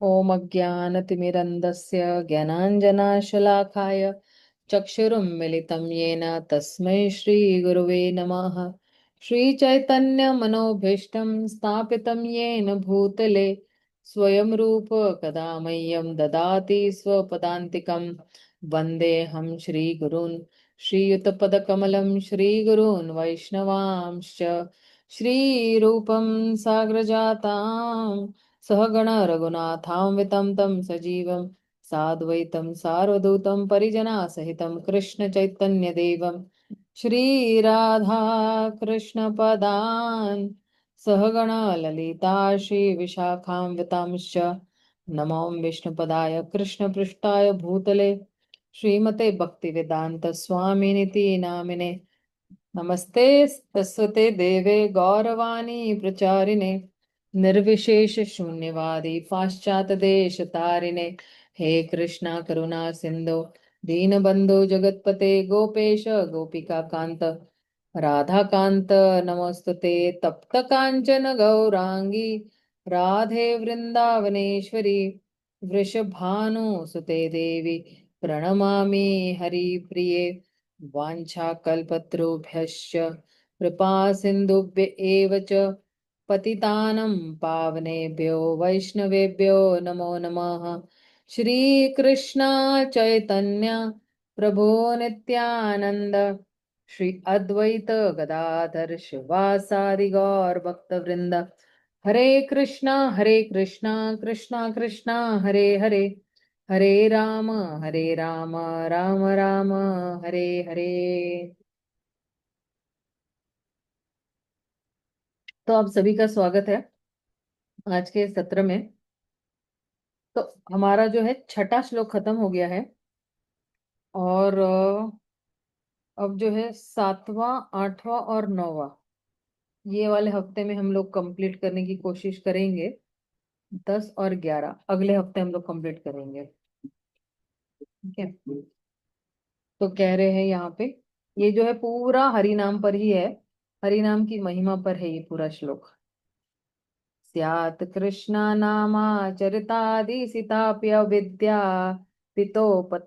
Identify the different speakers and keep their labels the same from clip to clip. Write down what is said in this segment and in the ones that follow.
Speaker 1: ॐ अज्ञानतिमिरन्धस्य ज्ञानाञ्जनाशलाकाय चक्षुरुन्मिलितं येन तस्मै श्रीगुरुवे नमः। श्रीचैतन्यमनोभीष्टं स्थापितं येन भूतले स्वयं रूप कदा मह्यं ददाति स्वपदान्तिकं। वन्देऽहं श्रीगुरून् श्रीयुतपदकमलं श्रीगुरून् वैष्णवांश्च श्रीरूपं साग्रजाताम् सहगण रघुनाथान्वितं तं सजीवं साद्वैतं सार्वधूतं परिजनासहितं कृष्ण चैतन्य देवं श्रीराधा कृष्णपदान् सहगण ललिता श्रीविशाखान्वितांश्च नमो विष्णुपदाय कृष्णपृष्ठाय भूतले श्रीमते भक्तिवेदांत स्वामिनिति नामिने नमस्ते सरस्वते देवे गौरवाणी प्रचारिणे निर्विशेष शून्यवादी पाश्चात देश तारिणे हे कृष्णा करुणा सिंधु दीनबंधु जगतपते गोपेश गोपिका कांत राधा कांत नमस्तुते तप्त कांचन गौरांगी राधे वृंदावनेश्वरी वृषभानुसुते देवी प्रणमामि हरिप्रिये वाञ्छाकल्पतरुभ्यश्च कृपा सिन्धुभ्य एव च पतितानं पावनेभ्यो वैष्णवेभ्यो नमो नमः। श्रीकृष्ण चैतन्य प्रभो नित्यानंद श्री अद्वैत गदाधर शिवासादि गौर भक्तवृंद हरे कृष्णा कृष्णा कृष्णा हरे हरे हरे राम राम राम हरे हरे। तो आप सभी का स्वागत है आज के सत्र में। तो हमारा जो है छठा श्लोक खत्म हो गया है और अब जो है सातवां आठवां और नौवां ये वाले हफ्ते में हम लोग कंप्लीट करने की कोशिश करेंगे। 10 और 11 अगले हफ्ते हम लोग कंप्लीट करेंगे। ठीक है। तो कह रहे हैं यहाँ पे ये जो है पूरा हरि नाम पर ही है। हरि नाम की महिमा पर है ये पूरा श्लोक। स्यात् कृष्णा नामाचरितादिसिताप्य विद्या पितोपत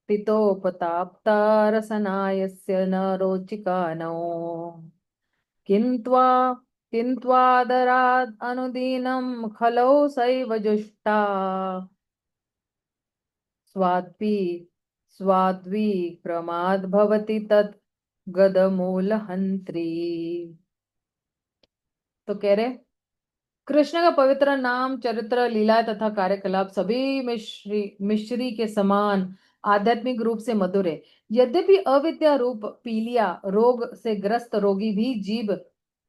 Speaker 1: पितोपताप्तारसनायस्य न रोचिका नो किन्त्वा किन्त्वादरात् अनुदीनं खलौ सैव जुष्टा स्वाद्वी स्वाद्वी क्रमाद् भवति तत् गदमूलहन्त्री। तो कह रहे कृष्ण का पवित्र नाम चरित्र लीला तथा कार्यकलाप सभी मिश्री के समान आध्यात्मिक रूप से मधुर है। यद्यपि अविद्या रूप पीलिया रोग से ग्रस्त रोगी भी जीभ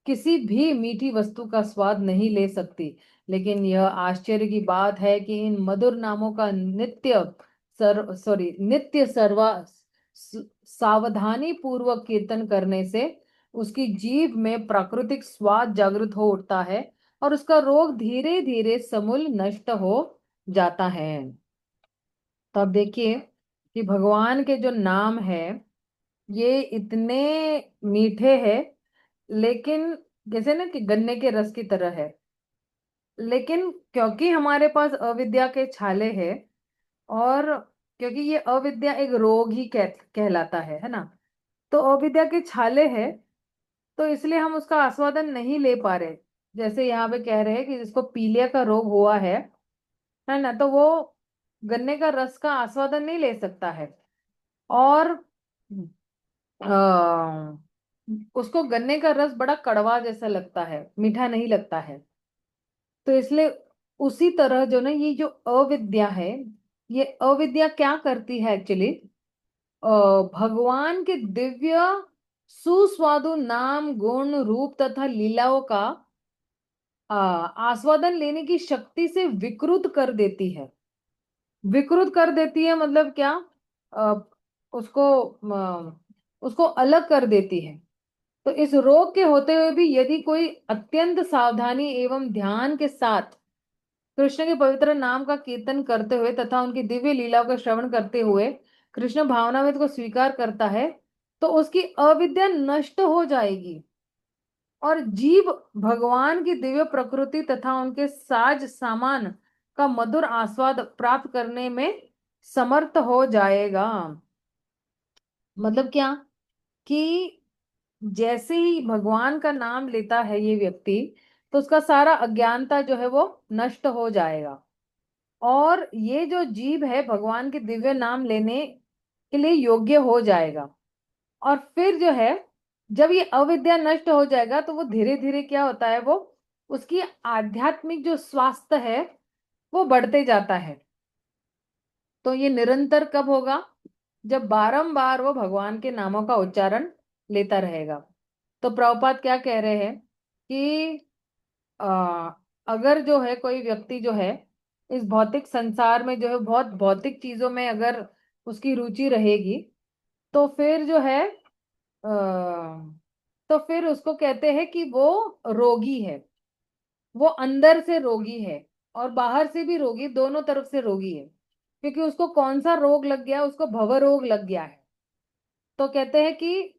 Speaker 1: किसी भी मीठी वस्तु का स्वाद नहीं ले सकती, लेकिन यह आश्चर्य की बात है कि इन मधुर नामों का नित्य सावधानी पूर्वक कीर्तन करने से उसकी जीभ में प्राकृतिक स्वाद जागृत हो उठता है और उसका रोग धीरे धीरे समूल नष्ट हो जाता है। तो अब देखिए कि भगवान के जो नाम है ये इतने मीठे हैं, लेकिन जैसे ना कि गन्ने के रस की तरह है, लेकिन क्योंकि हमारे पास अविद्या के छाले हैं और क्योंकि ये अविद्या एक रोग ही कहलाता है ना। तो अविद्या के छाले हैं तो इसलिए हम उसका आस्वादन नहीं ले पा रहे। जैसे यहाँ पे कह रहे हैं कि जिसको पीलिया का रोग हुआ है ना, तो वो गन्ने का रस का आस्वादन नहीं ले सकता है और आ, उसको गन्ने का रस बड़ा कड़वा जैसा लगता है, मीठा नहीं लगता है। तो इसलिए उसी तरह जो ना ये जो अविद्या है, ये अविद्या क्या करती है एक्चुअली, भगवान के दिव्य सुस्वादु नाम गुण रूप तथा लीलाओं का आस्वादन लेने की शक्ति से विकृत कर देती है। विकृत कर देती है मतलब क्या, आ, उसको उसको अलग कर देती है। तो इस रोग के होते हुए भी यदि कोई अत्यंत सावधानी एवं ध्यान के साथ कृष्ण के पवित्र नाम का कीर्तन करते हुए तथा उनकी दिव्य लीलाओं का श्रवण करते हुए कृष्ण भावनामृत को स्वीकार करता है तो उसकी अविद्या नष्ट हो जाएगी और जीव भगवान की दिव्य प्रकृति तथा उनके साज सामान का मधुर आस्वाद प्राप्त करने में समर्थ हो जाएगा। मतलब क्या, कि जैसे ही भगवान का नाम लेता है ये व्यक्ति, तो उसका सारा अज्ञानता जो है वो नष्ट हो जाएगा। और ये जो जीव है भगवान के दिव्य नाम लेने के लिए योग्य हो जाएगा। और फिर जो है, जब ये अविद्या नष्ट हो जाएगा तो वो धीरे धीरे क्या होता है, वो उसकी आध्यात्मिक जो स्वास्थ्य है वो बढ़ते जाता है। तो ये निरंतर कब होगा, जब बारंबार वो भगवान के नामों का उच्चारण लेता रहेगा। तो प्रभुपाद क्या कह रहे हैं कि आ, अगर जो है कोई व्यक्ति जो है इस भौतिक संसार में जो है बहुत भौतिक चीजों में अगर उसकी रुचि रहेगी, तो फिर जो है तो फिर उसको कहते हैं कि वो रोगी है। वो अंदर से रोगी है और बाहर से भी रोगी, दोनों तरफ से रोगी है। क्योंकि उसको कौन सा रोग लग गया, उसको भव रोग लग गया है। तो कहते हैं कि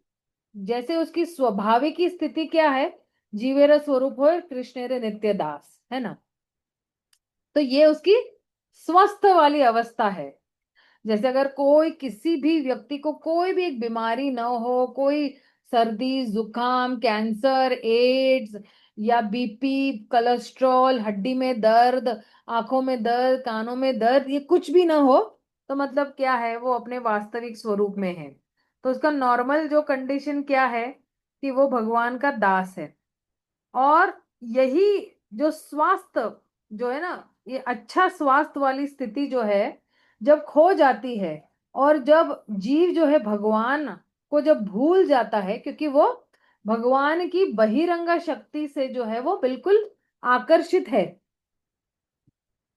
Speaker 1: जैसे उसकी स्वाभाविक की स्थिति क्या है, जीवेर स्वरूप हो कृष्णेरे नित्य दास, है ना। तो ये उसकी स्वस्थ वाली अवस्था है। जैसे अगर कोई किसी भी व्यक्ति को कोई भी एक बीमारी ना हो, कोई सर्दी जुकाम कैंसर एड्स या बीपी कोलेस्ट्रॉल हड्डी में दर्द आंखों में दर्द कानों में दर्द, ये कुछ भी ना हो, तो मतलब क्या है, वो अपने वास्तविक स्वरूप में है। तो उसका नॉर्मल जो कंडीशन क्या है, कि वो भगवान का दास है। और यही जो स्वास्थ्य जो है ना, ये अच्छा स्वास्थ्य वाली स्थिति जो है जब खो जाती है, और जब जीव जो है भगवान को जब भूल जाता है, क्योंकि वो भगवान की बहिरंगा शक्ति से जो है वो बिल्कुल आकर्षित है।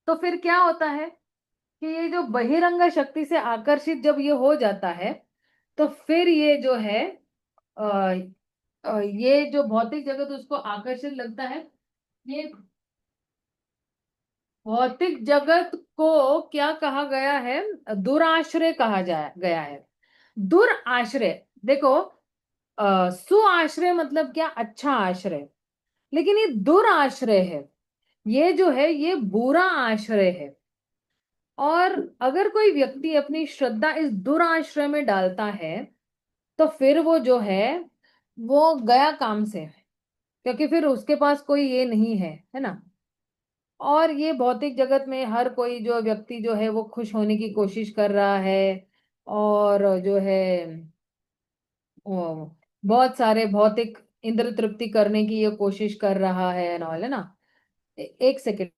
Speaker 1: तो फिर क्या होता है कि ये जो बहिरंगा शक्ति से आकर्षित जब ये हो जाता है, तो फिर ये जो है ये जो भौतिक जगत उसको आकर्षित लगता है। ये भौतिक जगत को क्या कहा गया है, दुराश्रय कहा जा गया है। दुराश्रय, देखो सुआश्रय मतलब क्या, अच्छा आश्रय। लेकिन ये दुराश्रय है, ये जो है ये बुरा आश्रय है। और अगर कोई व्यक्ति अपनी श्रद्धा इस दुराश्रय में डालता है, तो फिर वो जो है वो गया काम से, क्योंकि फिर उसके पास कोई ये नहीं है ना। और ये भौतिक जगत में हर कोई जो व्यक्ति जो है वो खुश होने की कोशिश कर रहा है, और जो है वो बहुत सारे भौतिक इंद्र तृप्ति करने की ये कोशिश कर रहा है नॉल, है ना। एक सेकेंड।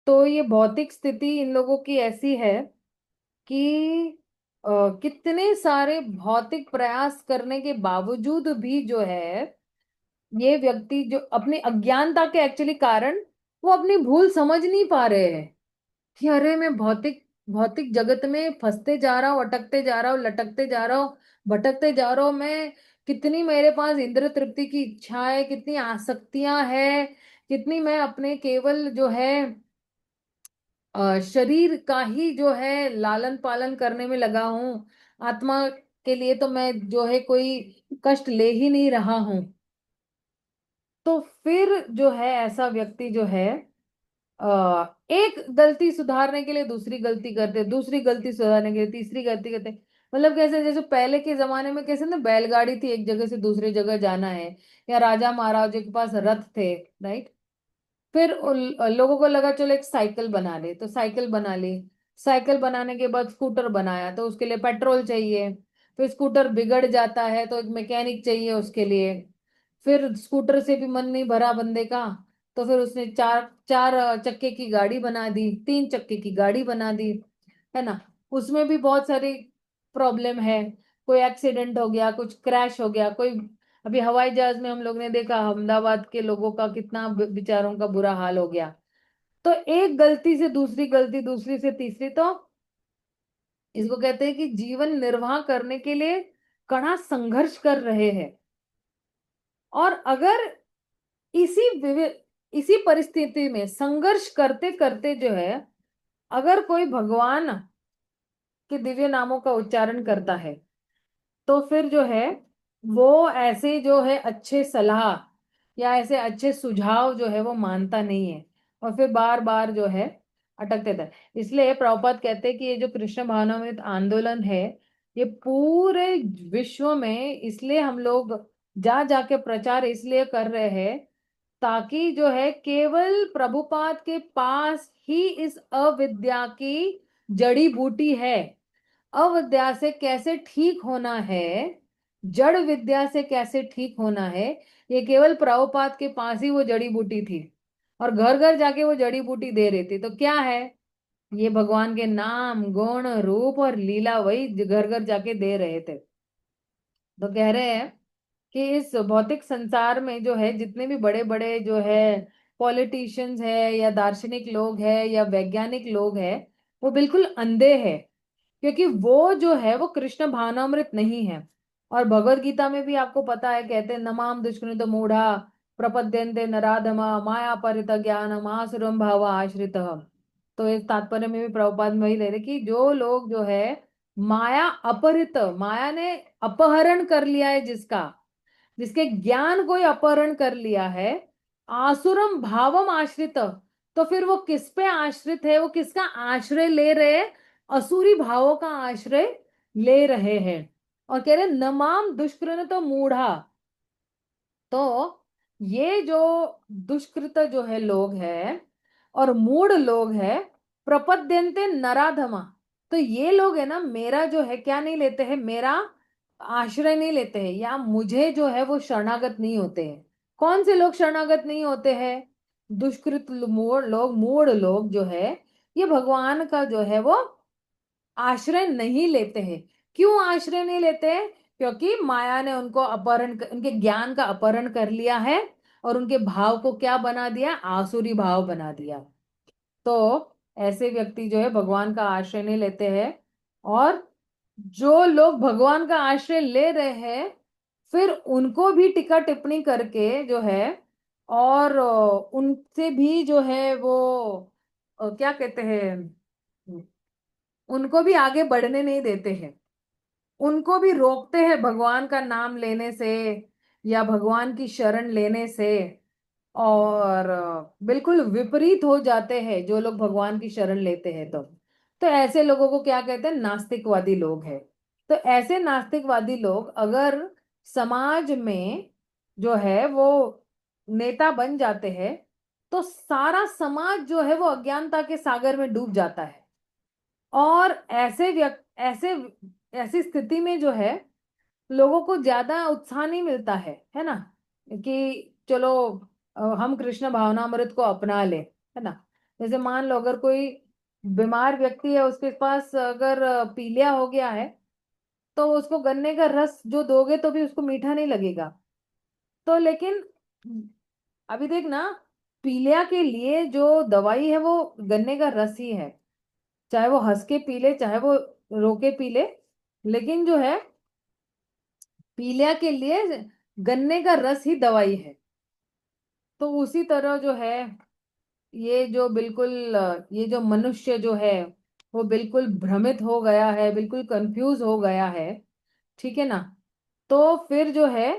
Speaker 1: तो ये भौतिक स्थिति इन लोगों की ऐसी है कि कितने सारे भौतिक प्रयास करने के बावजूद भी जो है ये व्यक्ति जो अपनी अज्ञानता के एक्चुअली कारण वो अपनी भूल समझ नहीं पा रहे हैं, कि अरे मैं भौतिक भौतिक जगत में फंसते जा रहा हूँ, अटकते जा रहा हूँ, लटकते जा रहा हूँ, भटकते जा रहा हूँ मैं। कितनी मेरे पास इंद्र तृप्ति की इच्छा है, कितनी आसक्तियां हैं, कितनी मैं अपने केवल जो है शरीर का ही जो है लालन पालन करने में लगा हूं। आत्मा के लिए तो मैं जो है कोई कष्ट ले ही नहीं रहा हूं। तो फिर जो है ऐसा व्यक्ति जो है एक गलती सुधारने के लिए दूसरी गलती करते, दूसरी गलती सुधारने के लिए तीसरी गलती करते। मतलब कैसे, जैसे पहले के जमाने में कैसे ना बैलगाड़ी थी, एक जगह से दूसरी जगह जाना है, या राजा महाराजा के पास रथ थे, राइट। फिर उन लोगों को लगा चलो एक साइकिल बना ले, तो साइकिल बना ली। साइकिल बनाने के बाद स्कूटर बनाया, तो उसके लिए पेट्रोल चाहिए। फिर स्कूटर बिगड़ जाता है तो एक मैकेनिक चाहिए उसके लिए। फिर स्कूटर से भी मन नहीं भरा बंदे का, तो फिर उसने चार चार चक्के की गाड़ी बना दी, तीन चक्के की गाड़ी बना दी, है ना। उसमें भी बहुत सारी प्रॉब्लम है। कोई एक्सीडेंट हो गया, कुछ क्रैश हो गया, कोई अभी हवाई जहाज में हम लोग ने देखा अहमदाबाद के लोगों का कितना बेचारों का बुरा हाल हो गया। तो एक गलती से दूसरी गलती, दूसरी से तीसरी, तो इसको कहते हैं कि जीवन निर्वाह करने के लिए कड़ा संघर्ष कर रहे हैं। और अगर इसी इसी परिस्थिति में संघर्ष करते करते जो है, अगर कोई भगवान के दिव्य नामों का उच्चारण करता है, तो फिर जो है वो ऐसे जो है अच्छे सलाह या ऐसे अच्छे सुझाव जो है वो मानता नहीं है, और फिर बार बार जो है अटकते था। इसलिए प्रभुपाद कहते हैं कि ये जो कृष्ण भावनामृत आंदोलन है, ये पूरे विश्व में इसलिए हम लोग जा जाके प्रचार इसलिए कर रहे हैं, ताकि जो है केवल प्रभुपाद के पास ही इस अविद्या की जड़ी बूटी है। अविद्या से कैसे ठीक होना है, जड़ विद्या से कैसे ठीक होना है, ये केवल प्रभुपाद के पास ही वो जड़ी बूटी थी। और घर घर जाके वो जड़ी बूटी दे रही थी। तो क्या है, ये भगवान के नाम गुण रूप और लीला वही घर घर जाके दे रहे थे। तो कह रहे हैं कि इस भौतिक संसार में जो है जितने भी बड़े बड़े जो है पॉलिटिशियंस है या दार्शनिक लोग हैं या वैज्ञानिक लोग हैं, वो बिल्कुल अंधे हैं, क्योंकि वो जो है वो कृष्ण भावनामृत नहीं है। और भगवत गीता में भी आपको पता है, कहते हैं नमाम दुष्कृत मूढ़ा प्रपद्यन्ते नराधमा माया परित ज्ञानम आसुरम भाव आश्रित। तो इस तात्पर्य में भी प्रभुपाद वही ले रहे कि जो लोग जो है माया अपहृत, माया ने अपहरण कर लिया है जिसका, जिसके ज्ञान को अपहरण कर लिया है, आसुरम भावम आश्रित, तो फिर वो किस पे आश्रित है, वो किसका आश्रय ले रहे हैं, असुरी भावों का आश्रय ले रहे हैं। और कह रहे नमाम दुष्कृत तो मूढ़ा। तो ये जो दुष्कृत जो है लोग हैं और मूढ़ लोग हैं, प्रपद्यन्ते नराधमा, तो ये लोग है ना मेरा जो है क्या नहीं लेते हैं, मेरा आश्रय नहीं लेते हैं, या मुझे जो है वो शरणागत नहीं होते हैं। कौन से लोग शरणागत नहीं होते हैं? दुष्कृत मूढ़ लोग जो है, ये भगवान का जो है वो आश्रय नहीं लेते हैं। क्यों आश्रय नहीं लेते हैं? क्योंकि माया ने उनको उनके ज्ञान का अपहरण कर लिया है, और उनके भाव को क्या बना दिया, आसुरी भाव बना दिया। तो ऐसे व्यक्ति जो है भगवान का आश्रय नहीं लेते हैं। और जो लोग भगवान का आश्रय ले रहे हैं, फिर उनको भी टीका टिप्पणी करके जो है, और उनसे भी जो है वो क्या कहते हैं, उनको भी आगे बढ़ने नहीं देते हैं, उनको भी रोकते हैं भगवान का नाम लेने से या भगवान की शरण लेने से। और बिल्कुल विपरीत हो जाते हैं जो लोग भगवान की शरण लेते हैं। तो ऐसे लोगों को क्या कहते हैं, नास्तिकवादी लोग हैं। तो ऐसे नास्तिकवादी लोग अगर समाज में जो है वो नेता बन जाते हैं, तो सारा समाज जो है वो अज्ञानता के सागर में डूब जाता है। और ऐसे ऐसी स्थिति में जो है लोगों को ज्यादा उत्साह नहीं मिलता है ना, कि चलो हम कृष्ण भावनामृत को अपना ले, है ना। जैसे मान लो अगर कोई बीमार व्यक्ति है, उसके पास अगर पीलिया हो गया है, तो उसको गन्ने का रस जो दोगे तो भी उसको मीठा नहीं लगेगा। तो लेकिन अभी देख ना, पीलिया के लिए जो दवाई है वो गन्ने का रस ही है। चाहे वो हंस के पी ले, चाहे वो रो के पी ले, लेकिन जो है पीलिया के लिए गन्ने का रस ही दवाई है। तो उसी तरह जो है, ये जो बिल्कुल ये जो मनुष्य जो है वो बिल्कुल भ्रमित हो गया है, बिल्कुल कंफ्यूज हो गया है, ठीक है ना। तो फिर जो है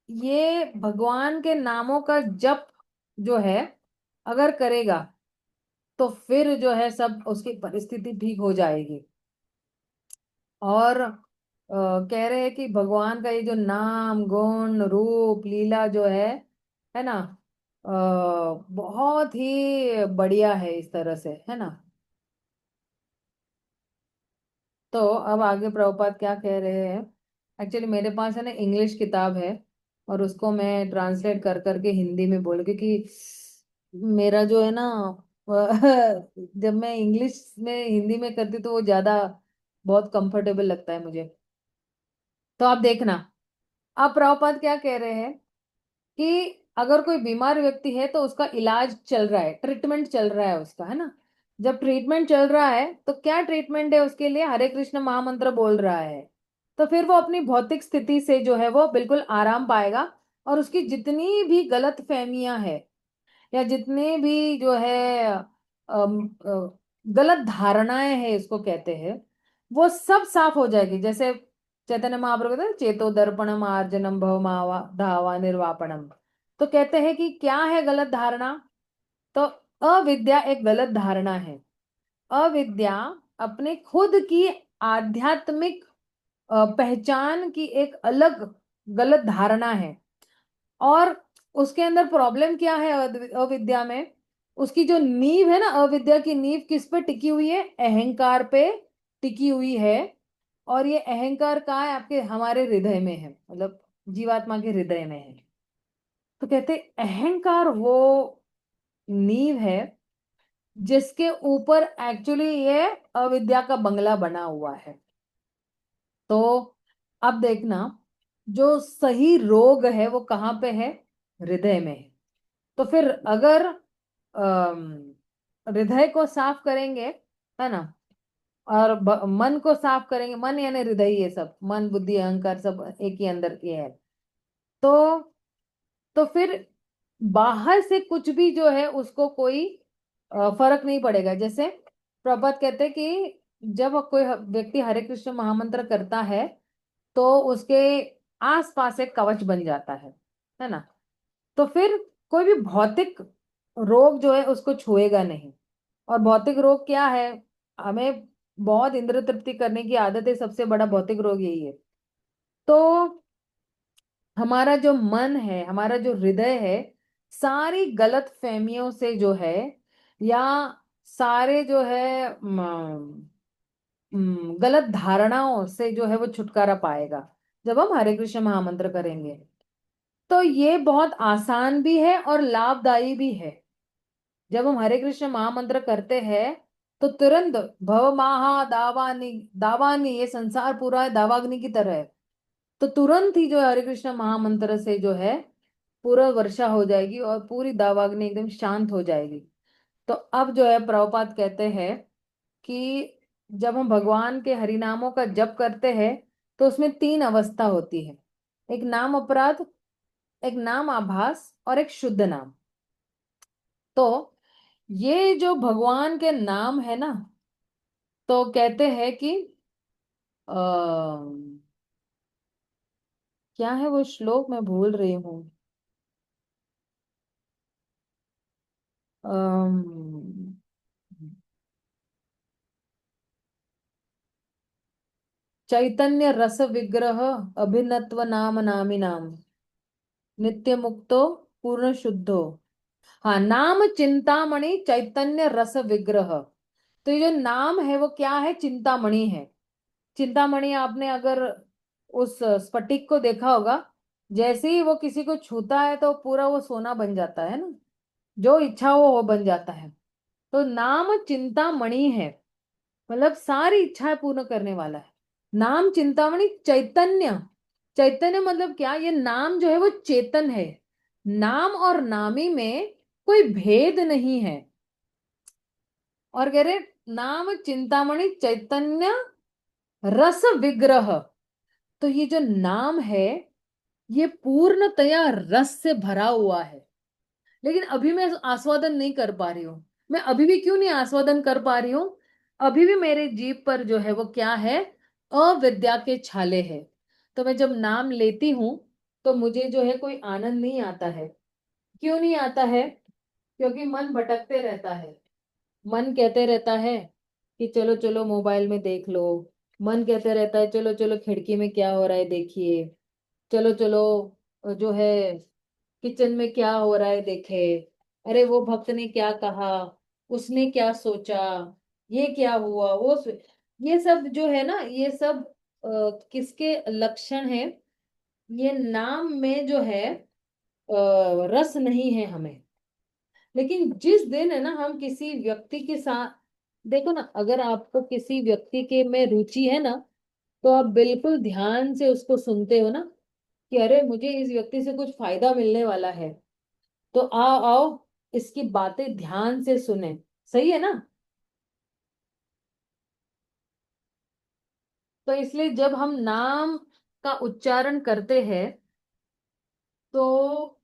Speaker 1: ये भगवान के नामों का जप जो है अगर करेगा, तो फिर जो है सब उसकी परिस्थिति ठीक हो जाएगी। और कह रहे हैं कि भगवान का ये जो नाम गुण रूप लीला जो है ना, बहुत ही बढ़िया है इस तरह से, है ना। तो अब आगे प्रभुपाद क्या कह रहे हैं। एक्चुअली मेरे पास है ना इंग्लिश किताब है, और उसको मैं ट्रांसलेट कर करके हिंदी में बोल, क्योंकि मेरा जो है ना जब मैं इंग्लिश में हिंदी में करती तो वो ज्यादा बहुत कंफर्टेबल लगता है मुझे। तो आप देखना, आप प्रभुपाद क्या कह रहे हैं कि अगर कोई बीमार व्यक्ति है तो उसका इलाज चल रहा है, ट्रीटमेंट चल रहा है उसका, है ना। जब ट्रीटमेंट चल रहा है तो क्या ट्रीटमेंट है उसके लिए, हरे कृष्ण महामंत्र बोल रहा है। तो फिर वो अपनी भौतिक स्थिति से जो है वो बिल्कुल आराम पाएगा, और उसकी जितनी भी गलत फहमियां है या जितने भी जो है गलत धारणाएं हैं इसको कहते हैं, वो सब साफ हो जाएगी। जैसे चैतन्य महाप्रभु कहते हैं चेतो दर्पणम आर्जनम भवमावा धावा निर्वापणम। तो कहते हैं कि क्या है गलत धारणा? तो अविद्या एक गलत धारणा है। अविद्या अपने खुद की आध्यात्मिक पहचान की एक अलग गलत धारणा है। और उसके अंदर प्रॉब्लम क्या है अविद्या में? उसकी जो नींव है ना, अविद्या की नींव किस पे टिकी हुई है? अहंकार पे टिकी हुई है। और ये अहंकार कहाँ है? आपके हमारे हृदय में है, मतलब जीवात्मा के हृदय में है। तो कहते अहंकार वो नींव है जिसके ऊपर एक्चुअली ये अविद्या का बंगला बना हुआ है। तो अब देखना, जो सही रोग है वो कहाँ पे है? हृदय में है। तो फिर अगर हृदय को साफ करेंगे, है ना, और मन को साफ करेंगे, मन यानी हृदय, ये सब मन बुद्धि अहंकार सब एक ही अंदर ये है। तो फिर बाहर से कुछ भी जो है उसको कोई फर्क नहीं पड़ेगा। जैसे प्रभात कहते हैं कि जब कोई व्यक्ति हरे कृष्ण महामंत्र करता है तो उसके आसपास एक कवच बन जाता है ना। तो फिर कोई भी भौतिक रोग जो है उसको छुएगा नहीं। और भौतिक रोग क्या है? हमें बहुत इंद्र तृप्ति करने की आदत है, सबसे बड़ा भौतिक रोग यही है। तो हमारा जो मन है, हमारा जो हृदय है, सारी गलत फहमियों से जो है, या सारे जो है गलत धारणाओं से जो है वो छुटकारा पाएगा जब हम हरे कृष्ण महामंत्र करेंगे। तो ये बहुत आसान भी है और लाभदायी भी है। जब हम हरे कृष्ण महामंत्र करते हैं तो तुरंत भव महा दावानी, दावानी ये संसार पूरा है दावाग्नि की तरह है। तो तुरंत ही जो है हरे कृष्ण महामंत्र से जो है पूरा वर्षा हो जाएगी और पूरी दावाग्नि एकदम शांत हो जाएगी। तो अब जो है प्रभुपाद कहते हैं कि जब हम भगवान के हरिनामों का जप करते हैं तो उसमें तीन अवस्था होती है। एक नाम अपराध, एक नाम आभास, और एक शुद्ध नाम। तो ये जो भगवान के नाम है ना, तो कहते हैं कि आ, क्या है वो श्लोक, मैं भूल रही हूँ। अम्म, चैतन्य रस विग्रह अभिनत्व नाम नामी नाम नित्य मुक्तो पूर्ण शुद्धो। हाँ, नाम चिंतामणि चैतन्य रस विग्रह। तो ये जो नाम है वो क्या है? चिंतामणि है। चिंतामणि आपने अगर उस स्फटिक को देखा होगा, जैसे ही वो किसी को छूता है तो पूरा वो सोना बन जाता है ना, जो इच्छा हो वो बन जाता है। तो नाम चिंतामणि है, मतलब सारी इच्छाएं पूर्ण करने वाला है। नाम चिंतामणि चैतन्य। चैतन्य मतलब क्या? ये नाम जो है वो चेतन है। नाम और नामी में कोई भेद नहीं है। और कह रहे नाम चिंतामणि चैतन्य रस विग्रह। तो ये जो नाम है ये पूर्णतया रस से भरा हुआ है। लेकिन अभी मैं आस्वादन नहीं कर पा रही हूँ। मैं अभी भी क्यों नहीं आस्वादन कर पा रही हूँ? अभी भी मेरे जीभ पर जो है वो क्या है? अविद्या के छाले है। तो मैं जब नाम लेती हूँ तो मुझे जो है कोई आनंद नहीं आता है। क्यों नहीं आता है? क्योंकि मन भटकते रहता है। मन कहते रहता है कि चलो चलो मोबाइल में देख लो। मन कहते रहता है चलो चलो खिड़की में क्या हो रहा है देखिए। चलो चलो जो है किचन में क्या हो रहा है देखे। अरे वो भक्त ने क्या कहा, उसने क्या सोचा, ये क्या हुआ, ये सब जो है ना, ये सब किसके लक्षण है? ये नाम में जो है रस नहीं है हमें। लेकिन जिस दिन है ना हम किसी व्यक्ति के साथ, देखो ना, अगर आपको किसी व्यक्ति के में रुचि है ना, तो आप बिल्कुल ध्यान से उसको सुनते हो ना कि अरे मुझे इस व्यक्ति से कुछ फायदा मिलने वाला है। तो आओ आओ इसकी बातें ध्यान से सुने। सही है ना? तो इसलिए जब हम नाम का उच्चारण करते हैं तो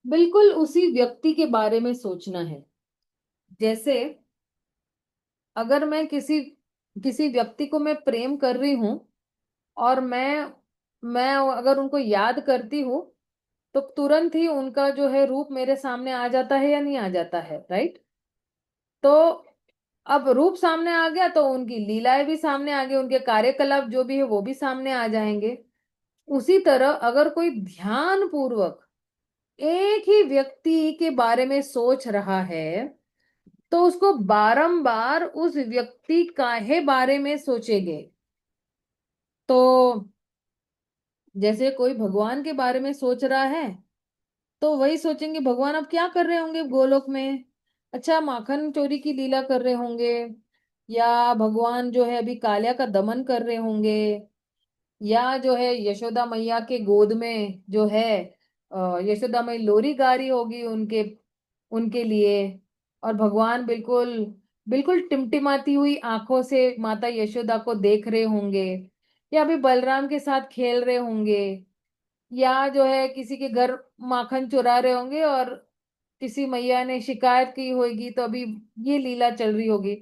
Speaker 1: बिल्कुल उसी व्यक्ति के बारे में सोचना है। जैसे अगर मैं किसी किसी व्यक्ति को मैं प्रेम कर रही हूं, और मैं अगर उनको याद करती हूँ, तो तुरंत ही उनका जो है रूप मेरे सामने आ जाता है या नहीं आ जाता है, राइट? तो अब रूप सामने आ गया तो उनकी लीलाएं भी सामने आ गई, उनके कार्यकलाप जो भी है वो भी सामने आ जाएंगे। उसी तरह अगर कोई ध्यान पूर्वक एक ही व्यक्ति के बारे में सोच रहा है, तो उसको बारंबार उस व्यक्ति काहे बारे में सोचेंगे। तो जैसे कोई भगवान के बारे में सोच रहा है, तो वही सोचेंगे भगवान अब क्या कर रहे होंगे गोलोक में। अच्छा, माखन चोरी की लीला कर रहे होंगे, या भगवान जो है अभी कालिया का दमन कर रहे होंगे, या जो है यशोदा मैया के गोद में जो है यशोदा मैया लोरी गा रही होगी उनके उनके लिए, और भगवान बिल्कुल बिल्कुल टिमटिमाती हुई आंखों से माता यशोदा को देख रहे होंगे, या अभी बलराम के साथ खेल रहे होंगे, या जो है किसी के घर माखन चुरा रहे होंगे और किसी मैया ने शिकायत की होगी, तो अभी ये लीला चल रही होगी।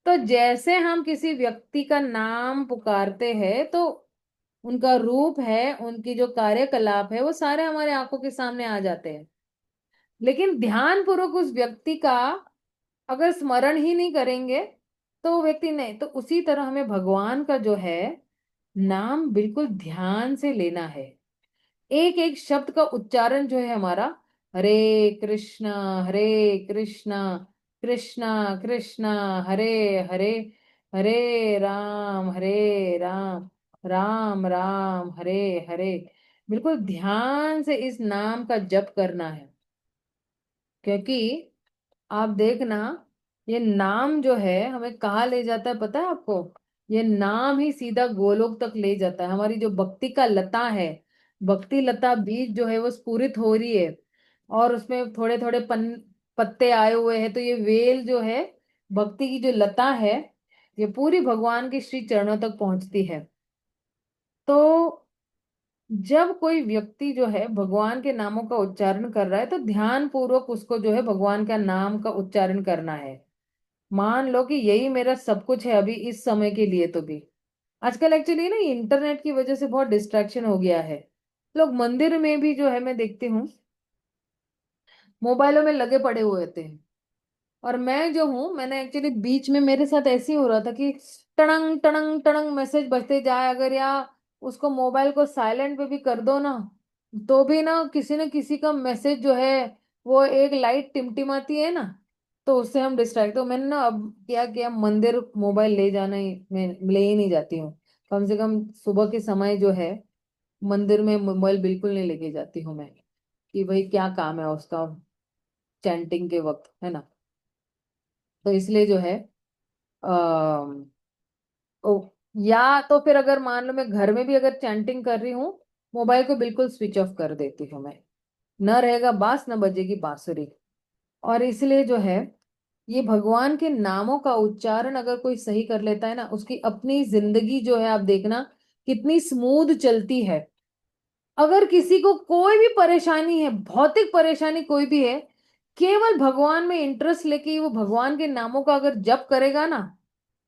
Speaker 1: तो जैसे हम किसी व्यक्ति का नाम पुकारते हैं, तो उनका रूप है, उनकी जो कार्यकलाप है वो सारे हमारे आंखों के सामने आ जाते हैं। लेकिन ध्यान पूर्वक उस व्यक्ति का अगर स्मरण ही नहीं करेंगे, तो वो व्यक्ति नहीं। तो उसी तरह हमें भगवान का जो है नाम बिल्कुल ध्यान से लेना है। एक एक शब्द का उच्चारण जो है हमारा, हरे कृष्णा हरे कृष्णा कृष्णा कृष्णा हरे हरे, हरे राम राम राम हरे हरे, बिल्कुल ध्यान से इस नाम का जप करना है। क्योंकि आप देखना, ये नाम जो है हमें कहाँ ले जाता है पता है आपको? ये नाम ही सीधा गोलोक तक ले जाता है। हमारी जो भक्ति का लता है, भक्ति लता बीज जो है वो स्फुरित हो रही है, और उसमें थोड़े थोड़े पत्ते आए हुए हैं, तो ये वेल जो है, भक्ति की जो लता है, ये पूरी भगवान के श्री चरणों तक पहुंचती है। तो जब कोई व्यक्ति जो है भगवान के नामों का उच्चारण कर रहा है, तो ध्यान पूर्वक उसको जो है भगवान का नाम का उच्चारण करना है। मान लो कि यही मेरा सब कुछ है अभी इस समय के लिए। तो भी आजकल एक्चुअली ना इंटरनेट की वजह से बहुत डिस्ट्रैक्शन हो गया है। लोग मंदिर में भी जो है मैं देखती हूँ मोबाइलों में लगे पड़े हुए होते हैं। और मैं जो हूँ, मैंने एक्चुअली बीच में मेरे साथ ऐसे ही हो रहा था कि टड़ंग टड़ंग टड़ंग मैसेज बजते जाए अगर, या उसको मोबाइल को साइलेंट पे भी कर दो ना, तो भी ना किसी न किसी का मैसेज जो है, वो एक लाइट टिमटिमाती है ना, तो उससे हम डिस्ट्रैक्ट। तो मैंने ना अब क्या किया, मंदिर मोबाइल ले जाना ही, मैं ले ही नहीं जाती हूँ। कम से कम सुबह के समय जो है मंदिर में मोबाइल बिल्कुल नहीं लेके जाती हूँ मैं, कि भाई क्या काम है उसका चैंटिंग के वक्त, है ना। तो इसलिए जो है आ, ओ, या तो फिर अगर मान लो मैं घर में भी अगर चैंटिंग कर रही हूँ, मोबाइल को बिल्कुल स्विच ऑफ कर देती हूँ मैं। न रहेगा बांस, न बजेगी बांसुरी। और इसलिए जो है ये भगवान के नामों का उच्चारण अगर कोई सही कर लेता है ना, उसकी अपनी जिंदगी जो है आप देखना कितनी स्मूथ चलती है। अगर किसी को कोई भी परेशानी है, भौतिक परेशानी कोई भी है, केवल भगवान में इंटरेस्ट लेके वो भगवान के नामों का अगर जप करेगा ना,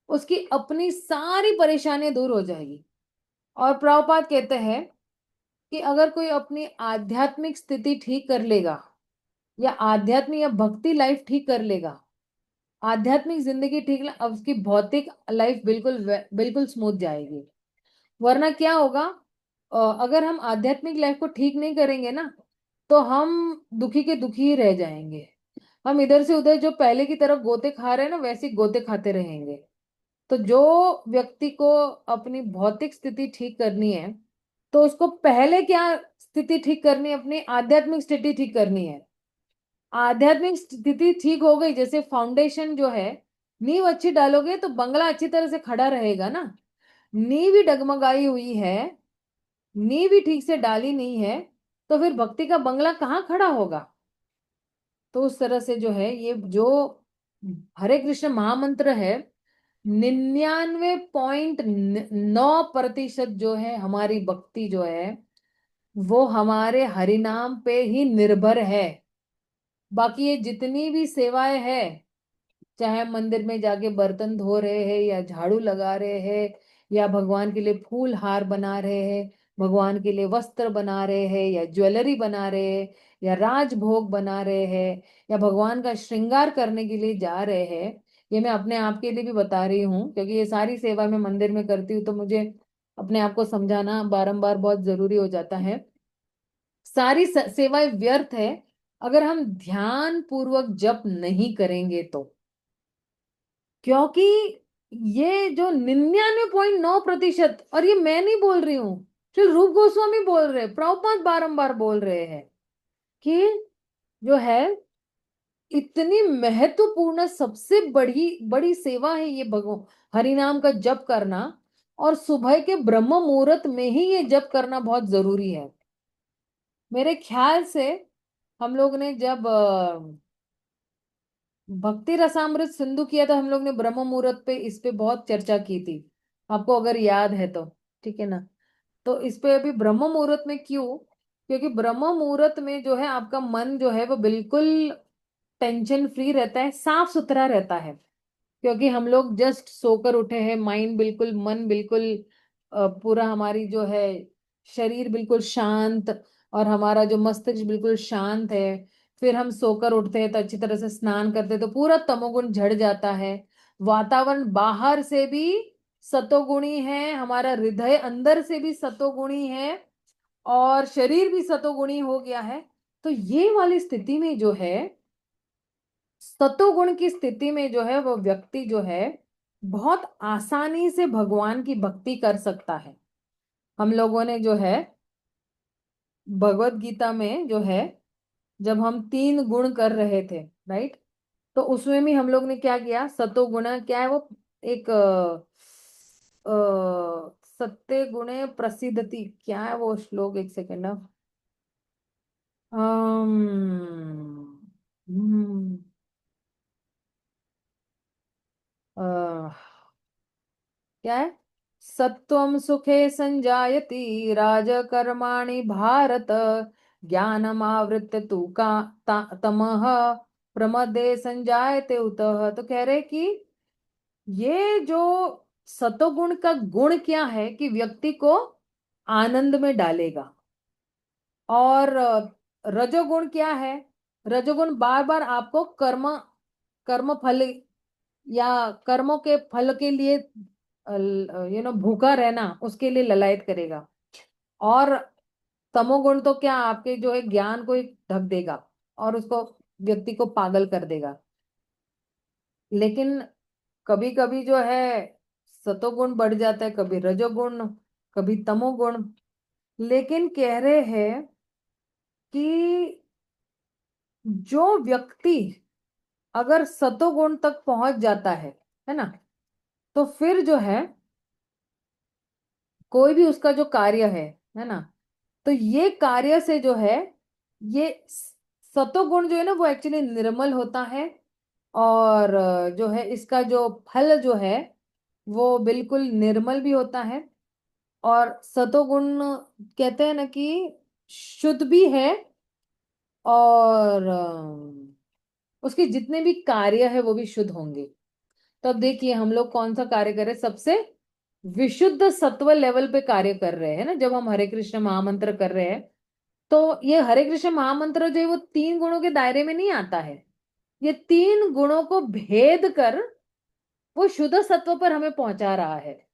Speaker 1: उसकी अपनी सारी परेशानियां दूर हो जाएगी। और प्रभुपाद कहते हैं कि अगर कोई अपनी आध्यात्मिक स्थिति ठीक कर लेगा, या आध्यात्मिक या भक्ति लाइफ ठीक कर लेगा, आध्यात्मिक जिंदगी ठीक, अब उसकी भौतिक लाइफ बिल्कुल बिल्कुल स्मूथ जाएगी। वरना क्या होगा, अगर हम आध्यात्मिक लाइफ को ठीक नहीं करेंगे ना, तो हम दुखी के दुखी ही रह जाएंगे। हम इधर से उधर जो पहले की तरफ गोते खा रहे हैं ना, वैसे ही गोते खाते रहेंगे। तो जो व्यक्ति को अपनी भौतिक स्थिति ठीक करनी है, तो उसको पहले क्या स्थिति ठीक करनी है, अपनी आध्यात्मिक स्थिति ठीक करनी है। आध्यात्मिक स्थिति ठीक हो गई, जैसे फाउंडेशन जो है, नींव अच्छी डालोगे तो बंगला अच्छी तरह से खड़ा रहेगा ना। नींव ही डगमगाई हुई है, नींव ही ठीक से डाली नहीं है, तो फिर भक्ति का बंगला कहाँ खड़ा होगा। तो उस तरह से जो है ये जो हरे कृष्ण महामंत्र है, 99.9% जो है हमारी भक्ति जो है वो हमारे हरिनाम पे ही निर्भर है। बाकी ये जितनी भी सेवाएं हैं, चाहे हम मंदिर में जाके बर्तन धो रहे हैं या झाड़ू लगा रहे हैं, या भगवान के लिए फूल हार बना रहे हैं, भगवान के लिए वस्त्र बना रहे हैं या ज्वेलरी बना रहे हैं, या राजभोग बना रहे हैं, या भगवान का श्रृंगार करने के लिए जा रहे हैं, ये मैं अपने आप के लिए भी बता रही हूँ, क्योंकि ये सारी सेवा मैं मंदिर में करती हूँ, तो मुझे अपने आप को समझाना बारंबार बहुत जरूरी हो जाता है। सारी सेवाएं व्यर्थ है अगर हम ध्यान पूर्वक जप नहीं करेंगे तो। क्योंकि ये जो 99.9%, और ये मैं नहीं बोल रही हूँ, श्री रूप गोस्वामी बोल रहे हैं, प्रभुपाद बारंबार बोल रहे हैं कि जो है इतनी महत्वपूर्ण सबसे बड़ी बड़ी सेवा है ये भगवान हरिनाम का जप करना। और सुबह के ब्रह्म मुहूर्त में ही ये जप करना बहुत जरूरी है। मेरे ख्याल से हम लोग ने जब भक्ति रसामृत सिंधु किया था, हम लोग ने ब्रह्म मुहूर्त पे इस पे बहुत चर्चा की थी, आपको अगर याद है तो। ठीक है ना? तो इस पे अभी ब्रह्म मुहूर्त में क्यों? क्योंकि ब्रह्म मुहूर्त में जो है आपका मन जो है वो बिल्कुल टेंशन फ्री रहता है, साफ सुथरा रहता है। क्योंकि हम लोग जस्ट सोकर उठे हैं, माइंड बिल्कुल, मन बिल्कुल पूरा, हमारी जो है शरीर बिल्कुल शांत, और हमारा जो मस्तिष्क बिल्कुल शांत है। फिर हम सोकर उठते हैं तो अच्छी तरह से स्नान करते हैं तो पूरा तमोगुण झड़ जाता है। वातावरण बाहर से भी सतोगुणी है, हमारा हृदय अंदर से भी सतोगुणी है, और शरीर भी सतोगुणी हो गया है। तो ये वाली स्थिति में जो है, सतोगुण की स्थिति में जो है वो व्यक्ति जो है बहुत आसानी से भगवान की भक्ति कर सकता है। हम लोगों ने जो है भगवत गीता में जो है, जब हम 3 गुण कर रहे थे, राइट, तो उसमें भी हम लोग ने क्या किया, सतोगुण क्या है वो, एक सत्य गुणे प्रसिद्धति, क्या है वो श्लोक, एक सेकेंड। हम्म क्या है, सत्वं सुखे संजायति राजकर्माणि भारत, ज्ञानमावृत्य तु का तमः प्रमदे संजायते उतः। तो कह रहे कि ये जो सतोगुण का गुण क्या है कि व्यक्ति को आनंद में डालेगा। और रजोगुण क्या है? रजोगुण बार बार आपको कर्म कर्म फल या कर्मों के फल के लिए भूखा रहना, उसके लिए ललायत करेगा। और तमोगुण तो क्या, आपके जो है ज्ञान को ही ढक देगा और उसको, व्यक्ति को पागल कर देगा। लेकिन कभी कभी जो है सतोगुण बढ़ जाता है, कभी रजोगुण, कभी तमोगुण। लेकिन कह रहे हैं कि जो व्यक्ति अगर सतोगुण तक पहुंच जाता है ना, तो फिर जो है कोई भी उसका जो कार्य है ना, तो ये कार्य से जो है, ये सतोगुण जो है ना वो एक्चुअली निर्मल होता है। और जो है इसका जो फल जो है वो बिल्कुल निर्मल भी होता है। और सतोगुण कहते हैं ना कि शुद्ध भी है, और उसके जितने भी कार्य है वो भी शुद्ध होंगे। तो अब देखिए हम लोग कौन सा कार्य कर रहे हैं, सबसे विशुद्ध सत्व लेवल पे कार्य कर रहे हैं ना, जब हम हरे कृष्ण महामंत्र कर रहे हैं। तो ये हरे कृष्ण महामंत्र जो है वो 3 गुणों के दायरे में नहीं आता है। ये 3 गुणों को भेद कर वो शुद्ध सत्व पर हमें पहुंचा रहा है,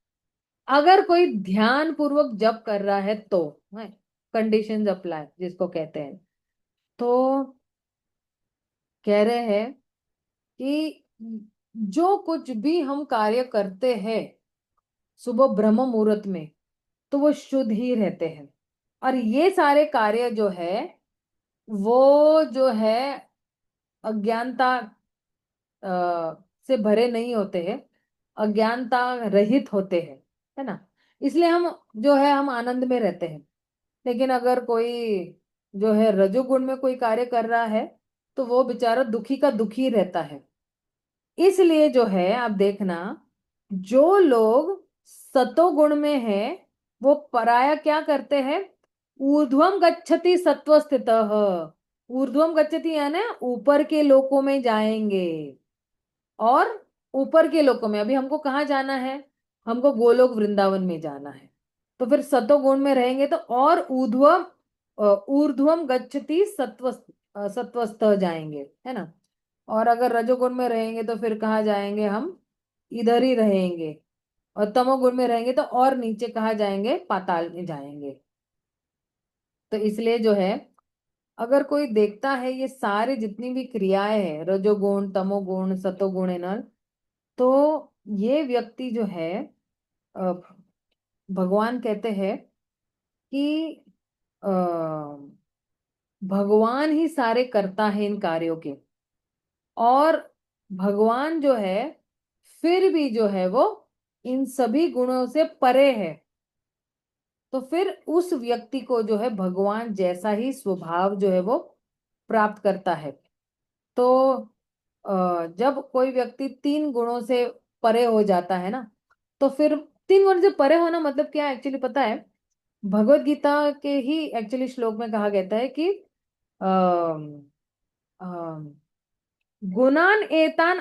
Speaker 1: अगर कोई ध्यान पूर्वक जप कर रहा है तो। कंडीशंस अप्लाई जिसको कहते हैं। तो कह रहे हैं कि जो कुछ भी हम कार्य करते हैं सुबह ब्रह्म मुहूर्त में, तो वो शुद्ध ही रहते हैं। और ये सारे कार्य जो है वो जो है अज्ञानता से भरे नहीं होते हैं, अज्ञानता रहित होते हैं, है ना। इसलिए हम जो है हम आनंद में रहते हैं। लेकिन अगर कोई जो है रजोगुण में कोई कार्य कर रहा है, तो वो बेचारा दुखी का दुखी रहता है। इसलिए जो है आप देखना, जो लोग सतोगुण में है वो पराया क्या करते हैं, ऊर्ध्वम गच्छति सत्वस्थितः। ऊर्ध्वम गच्छति यानी ऊपर के लोकों में जाएंगे। और ऊपर के लोकों में अभी हमको कहाँ जाना है? हमको गोलोक वृंदावन में जाना है। तो फिर सतोगुण में रहेंगे तो और ऊर्ध्वम गच्छति सत्वस्थ जाएंगे, है ना। और अगर रजोगुण में रहेंगे तो फिर कहाँ जाएंगे हम? इधर ही रहेंगे। और तमोगुण में रहेंगे तो और नीचे कहाँ जाएंगे? पाताल में जाएंगे। तो इसलिए जो है, अगर कोई देखता है ये सारे जितनी भी क्रियाएं हैं, रजोगुण तमोगुण सतोगुण है ना, तो ये व्यक्ति जो है, अ, भगवान कहते हैं कि अ, भगवान ही सारे करता है इन कार्यों के। और भगवान जो है फिर भी जो है वो इन सभी गुणों से परे है। तो फिर उस व्यक्ति को जो है भगवान जैसा ही स्वभाव जो है वो प्राप्त करता है। तो जब कोई व्यक्ति तीन गुणों से परे हो जाता है ना, तो फिर तीन गुण से परे होना मतलब क्या एक्चुअली पता है? भगवत गीता के ही एक्चुअली श्लोक में कहा गया है कि गुणान एतान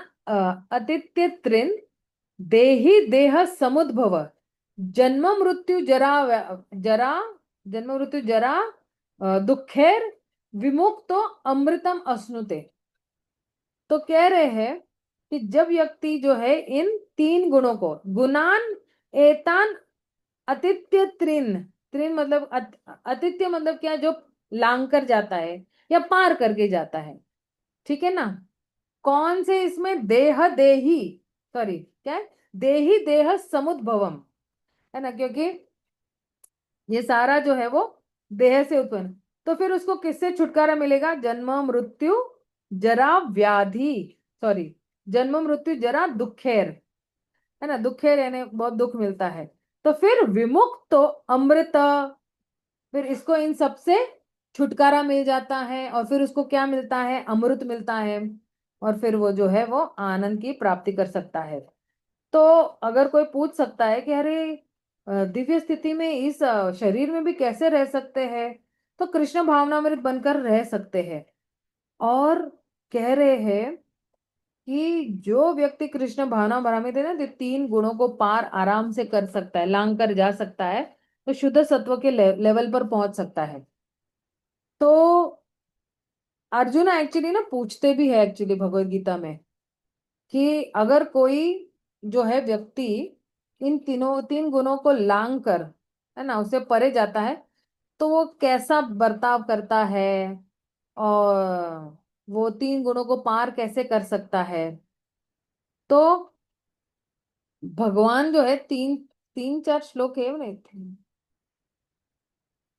Speaker 1: अतित्य त्रिन देहि देह समुद्भव जन्म मृत्यु जरा जन्म मृत्यु जरा दुखेर विमुक्तो अमृतम अश्नुते। तो कह रहे हैं कि जब व्यक्ति जो है इन तीन गुणों को, गुणान एतान अतित्य त्रिन, त्रिन मतलब अतित्य मतलब क्या? जो लांग कर जाता है या पार करके जाता है, ठीक है ना। कौन से? इसमें देह देही, सॉरी क्या है, देही देह समुद्भवम, है ना, क्योंकि ये सारा जो है वो देह से उत्पन्न। तो फिर उसको किससे छुटकारा मिलेगा? जन्म मृत्यु जरा व्याधि, सॉरी, जन्म मृत्यु जरा दुखेर, है ना, दुखेर यानी बहुत दुख मिलता है। तो फिर विमुक्त तो अमृत, फिर इसको इन सब से छुटकारा मिल जाता है। और फिर उसको क्या मिलता है? अमृत मिलता है। और फिर वो जो है वो आनंद की प्राप्ति कर सकता है। तो अगर कोई पूछ सकता है कि अरे दिव्य स्थिति में इस शरीर में भी कैसे रह सकते हैं? तो कृष्ण भावनामृत बनकर रह सकते हैं। और कह रहे हैं कि जो व्यक्ति कृष्ण भावना भ्रामित है ना, तो तीन गुणों को पार आराम से कर सकता है, लांग कर जा सकता है, तो शुद्ध सत्व के लेवल पर पहुंच सकता है। तो अर्जुन एक्चुअली ना पूछते भी है एक्चुअली भगवत गीता में कि अगर कोई जो है व्यक्ति इन तीन गुणों को लांग कर, है ना, उससे परे जाता है, तो वो कैसा बर्ताव करता है और वो तीन गुणों को पार कैसे कर सकता है। तो भगवान जो है तीन तीन चार श्लोक है नहीं,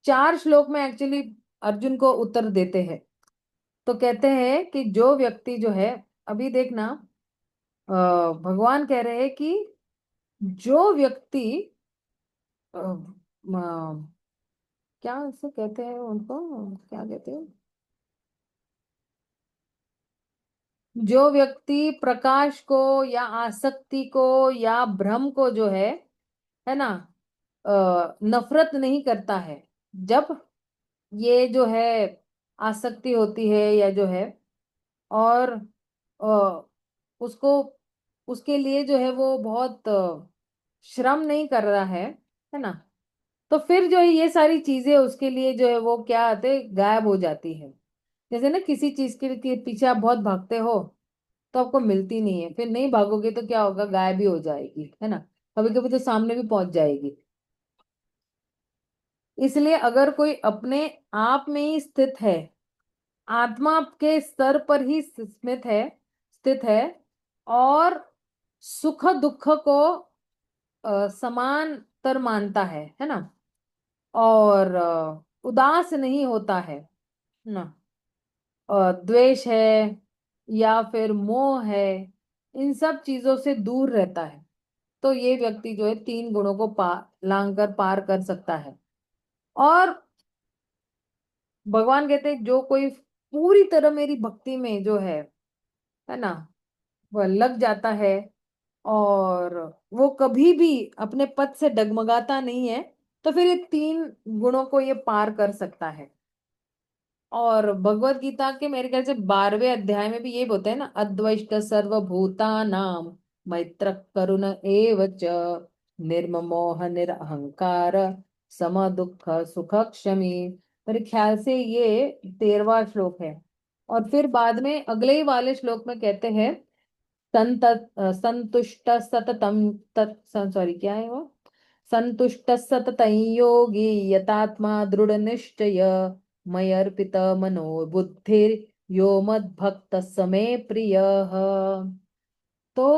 Speaker 1: चार श्लोक में एक्चुअली अर्जुन को उत्तर देते हैं। तो कहते हैं कि जो व्यक्ति जो है, अभी देखना, भगवान कह रहे हैं कि जो व्यक्ति अ, क्या उसको कहते हैं, उनको क्या कहते हैं, जो व्यक्ति प्रकाश को या आसक्ति को या भ्रम को जो है ना, नफरत नहीं करता है। जब ये जो है आसक्ति होती है या जो है, और उसको, उसके लिए जो है वो बहुत श्रम नहीं कर रहा है ना, तो फिर जो है ये सारी चीजें उसके लिए जो है वो क्या आते, गायब हो जाती है। जैसे ना किसी चीज के पीछे आप बहुत भागते हो तो आपको मिलती नहीं है, फिर नहीं भागोगे तो क्या होगा? गायब ही हो जाएगी, है ना। कभी कभी तो सामने भी पहुंच जाएगी। इसलिए अगर कोई अपने आप में ही स्थित है, आत्मा के स्तर पर ही स्थित है और सुख दुख को समांतर मानता है ना, और उदास नहीं होता है ना, द्वेष है या फिर मोह है, इन सब चीजों से दूर रहता है, तो ये व्यक्ति जो है तीन गुणों को लांग कर पार कर सकता है। और भगवान कहते हैं जो कोई पूरी तरह मेरी भक्ति में जो है ना, वह लग जाता है और वो कभी भी अपने पद से डगमगाता नहीं है, तो फिर ये तीन गुणों को ये पार कर सकता है। और भगवत गीता के मेरे ख्याल से 12वें अध्याय में भी ये बोलते हैं ना, अद्वैष्ट सर्वभूतानां मैत्र करुण एव च निर्ममोह निरहंकार सम दुख सुख क्षमी। मेरे ख्याल से ये 13वां श्लोक है। और फिर बाद में अगले ही वाले श्लोक में कहते हैं, संत संतुष्ट सततम तत् सॉरी क्या है वो, संतुष्ट सततं योगी यतात्मा दृढ़ निश्चय मयर्पित मनो बुद्धिर यो मद्भक्त समे प्रिय। तो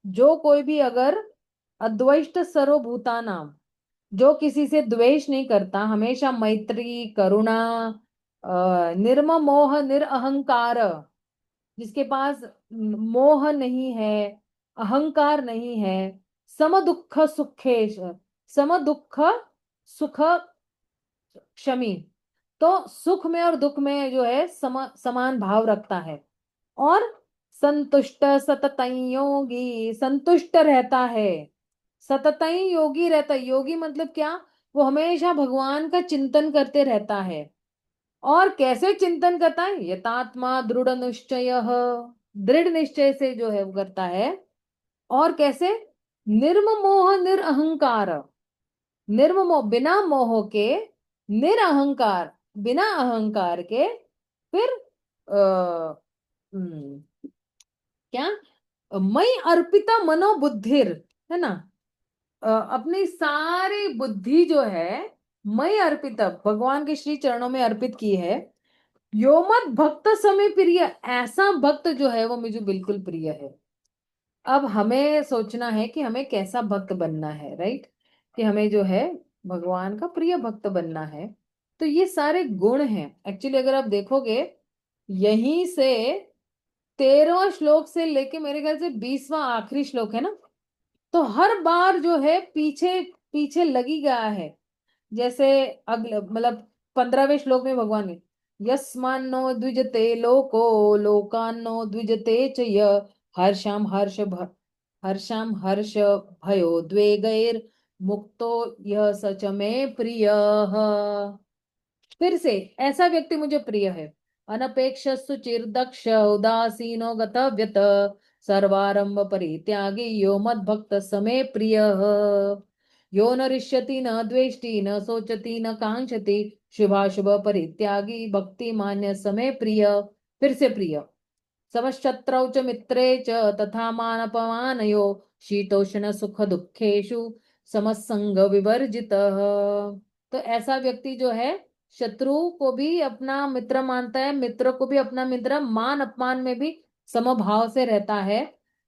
Speaker 1: जो कोई भी अगर अद्वैष्ट सर्वभूतानाम, जो किसी से द्वेष नहीं करता, हमेशा मैत्री करुणा, निर्ममोह निरअहंकार, जिसके पास मोह नहीं है, अहंकार नहीं है, सम दुख सुखेश, सम दुख सुख क्षमी, तो सुख में और दुख में जो है समान भाव रखता है। और संतुष्ट सततं योगी, संतुष्ट रहता है, सततं योगी रहता है। योगी मतलब क्या, वो हमेशा भगवान का चिंतन करते रहता है। और कैसे चिंतन करता है, यतात्मा दृढ़ निश्चय, दृढ़ निश्चय से जो है वो करता है। और कैसे, निर्ममोह निरअहंकार, निर्ममोह बिना मोह के, निरअहंकार बिना अहंकार के। फिर आ, क्या, मई अर्पिता मनोबुद्धिर, है ना, अपनी सारी बुद्धि जो है मई अर्पिता भगवान के श्री चरणों में अर्पित की है। यो मत भक्त समय प्रिय, ऐसा भक्त जो है वो मुझे बिल्कुल प्रिय है। अब हमें सोचना है कि हमें कैसा भक्त बनना है, राइट, कि हमें जो है भगवान का प्रिय भक्त बनना है। तो ये सारे गुण हैं एक्चुअली, अगर आप देखोगे यहीं से 13वां श्लोक से लेके मेरे ख्याल से 20वां आखिरी श्लोक है ना, तो हर बार जो है पीछे पीछे लगी गया है। जैसे अगले मतलब 15वें श्लोक में भगवान ने, यस्मान्नो द्विजते लोको लोकान्नो द्विजते च य हर्षाम हर्ष हर्षाम हर्ष भयो द्वेगैर मुक्तो यह सच में प्रिय। फिर से, ऐसा व्यक्ति मुझे प्रिय है, अनपेक्ष सुचिर्दक्ष उदासीनो गतव्यत सर्वारंभ परित्यागी यो मद भक्त समे प्रिय। यो न रिष्यति न द्वेष्टि न सोचति न कांक्षति शुभाशुभ परित्यागी भक्ति मान्य समय प्रिय। फिर से प्रिय, समशत्रौ च मित्रे च तथा मानपमानयो शीतोष्ण सुख दुखेषु समसंग विवर्जितः। तो ऐसा व्यक्ति जो है शत्रु को भी अपना मित्र मानता है, मित्र को भी अपना मित्र, मान अपमान में भी समभाव से रहता है।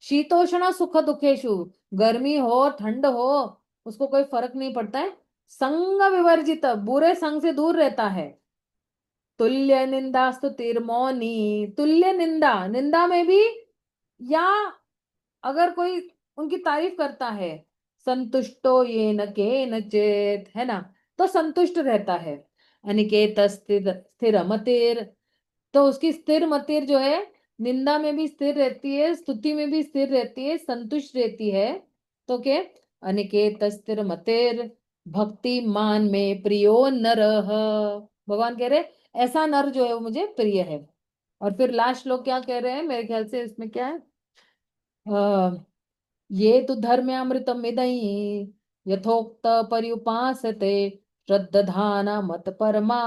Speaker 1: शीतोष्ण सुख दुखेशु, गर्मी हो ठंड हो उसको कोई फर्क नहीं पड़ता है। संग विवर्जित, बुरे संग से दूर रहता है। तुल्य निंदास्तु तिरमौनी, तुल्य निंदा, निंदा में भी, या अगर कोई उनकी तारीफ करता है, संतुष्टो ये न के नचेत, है ना, तो संतुष्ट रहता है। अनिकेत स्थिर स्थिर मतिर, तो उसकी स्थिर मतिर जो है निंदा में भी स्थिर रहती है, स्तुति में भी स्थिर रहती है, संतुष्ट रहती है। तो क्या, अनिकेत स्थिर मतिर भक्ति मान में प्रियो नरः, भगवान कह रहे ऐसा नर जो है वो मुझे प्रिय है। और फिर लास्ट लोग क्या कह रहे हैं, मेरे ख्याल से इसमें क्या है, ये तो धर्म्यामृतमिदं यथोक्त पर्युपासते श्रद्धाना मत परमा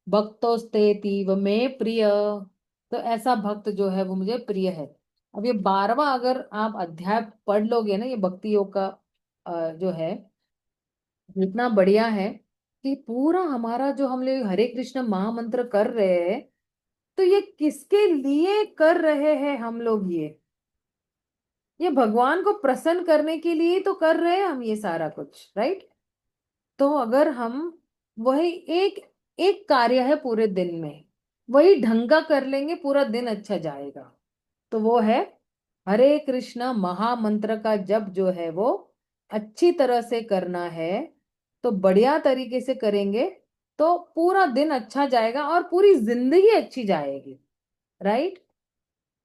Speaker 1: भक्तोस्तेतीव में प्रिय। तो ऐसा भक्त जो है वो मुझे प्रिय है। अब ये 12वां अगर आप अध्याय पढ़ लोगे ना, ये भक्ति योग का जो है, इतना बढ़िया है कि पूरा हमारा जो हम लोग हरे कृष्ण महामंत्र कर रहे हैं, तो ये किसके लिए कर रहे हैं हम लोग, ये भगवान को प्रसन्न करने के लिए तो कर रहे हैं हम ये सारा कुछ, राइट। तो अगर हम वही एक एक कार्य है पूरे दिन में, वही ढंग का कर लेंगे, पूरा दिन अच्छा जाएगा। तो वो है हरे कृष्ण महामंत्र का जप जो है वो अच्छी तरह से करना है। तो बढ़िया तरीके से करेंगे तो पूरा दिन अच्छा जाएगा और पूरी जिंदगी अच्छी जाएगी, राइट।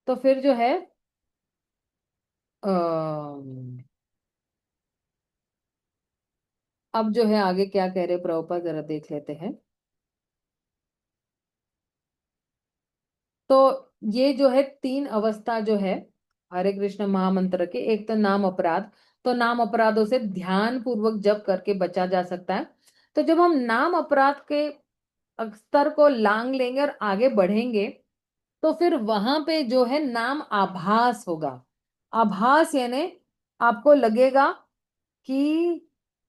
Speaker 1: तो फिर जो है अब जो है आगे क्या कह रहे प्रभुपाद जरा देख लेते हैं। तो ये जो है तीन अवस्था जो है हरे कृष्ण महामंत्र के, एक तो नाम अपराध। तो नाम अपराधों से ध्यान पूर्वक जप करके बचा जा सकता है। तो जब हम नाम अपराध के स्तर को लांग लेंगे और आगे बढ़ेंगे, तो फिर वहां पे जो है नाम आभास होगा। आभास यानी आपको लगेगा कि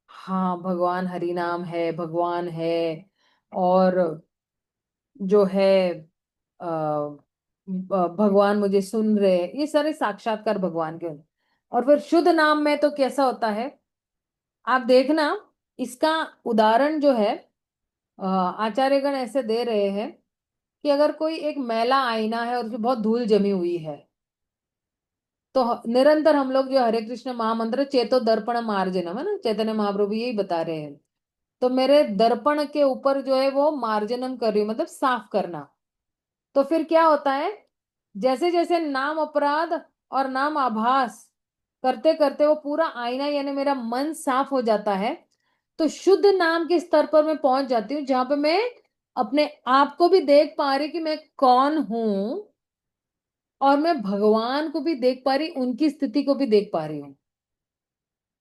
Speaker 1: हाँ भगवान हरि नाम है, भगवान है, और जो है भगवान मुझे सुन रहे हैं, ये सारे साक्षात्कार भगवान के होते हैं। और फिर शुद्ध नाम में तो कैसा होता है, आप देखना। इसका उदाहरण जो है आचार्यगण ऐसे दे रहे हैं कि अगर कोई एक मैला आईना है और उसमें बहुत धूल जमी हुई है, तो निरंतर हम लोग जो हरे कृष्ण महामंत्र चेतो दर्पण मार्जनम है ना, चैतन्य महाप्रभु यही बता रहे हैं। तो मेरे दर्पण के ऊपर जो है वो मार्जनम कर रही हूँ, मतलब साफ करना। तो फिर क्या होता है, जैसे जैसे नाम अपराध और नाम आभास करते करते वो पूरा आईना यानी मेरा मन साफ हो जाता है। तो शुद्ध नाम के स्तर पर मैं पहुंच जाती हूँ, जहां पे मैं अपने आप को भी देख पा रही कि मैं कौन हूं, और मैं भगवान को भी देख पा रही, उनकी स्थिति को भी देख पा रही हूँ।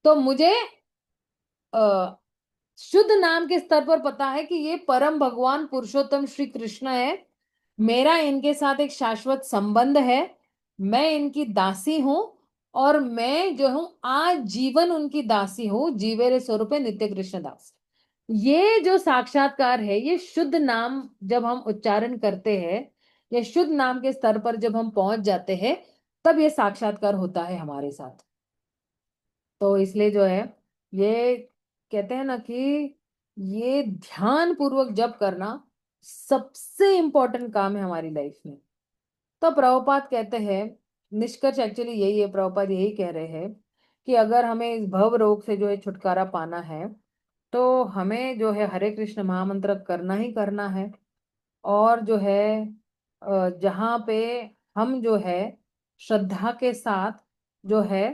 Speaker 1: तो मुझे आ, शुद्ध नाम के स्तर पर पता है कि ये परम भगवान पुरुषोत्तम श्री कृष्ण है। मेरा इनके साथ एक शाश्वत संबंध है। मैं इनकी दासी हूं, और मैं जो हूं आज जीवन उनकी दासी हूं, जीवेरे स्वरूप नित्य कृष्ण दास। ये जो साक्षात्कार है, ये शुद्ध नाम जब हम उच्चारण करते हैं, या शुद्ध नाम के स्तर पर जब हम पहुंच जाते हैं, तब ये साक्षात्कार होता है हमारे साथ। तो इसलिए जो है ये कहते हैं ना कि ये ध्यान पूर्वक जप करना सबसे इंपॉर्टेंट काम है हमारी लाइफ में। तो प्रभुपाद कहते हैं, निष्कर्ष एक्चुअली यही है, प्रभुपाद यही कह रहे हैं कि अगर हमें इस भव रोग से जो है छुटकारा पाना है, तो हमें जो है हरे कृष्ण महामंत्र करना ही करना है। और जो है जहाँ पे हम जो है श्रद्धा के साथ जो है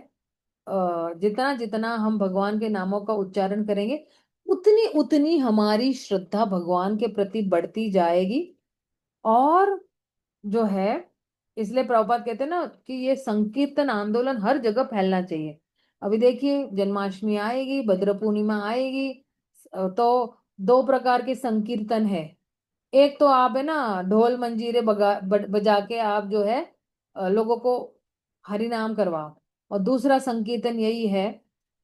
Speaker 1: जितना जितना हम भगवान के नामों का उच्चारण करेंगे, उतनी उतनी हमारी श्रद्धा भगवान के प्रति बढ़ती जाएगी। और जो है इसलिए प्रभुपाद कहते हैं ना कि ये संकीर्तन आंदोलन हर जगह फैलना चाहिए। अभी देखिए जन्माष्टमी आएगी, भद्र पूर्णिमा आएगी, तो दो प्रकार के संकीर्तन है। एक तो आप है ना ढोल मंजीरे बजा के आप जो है लोगों को हरि नाम करवाओ। और दूसरा संकीर्तन यही है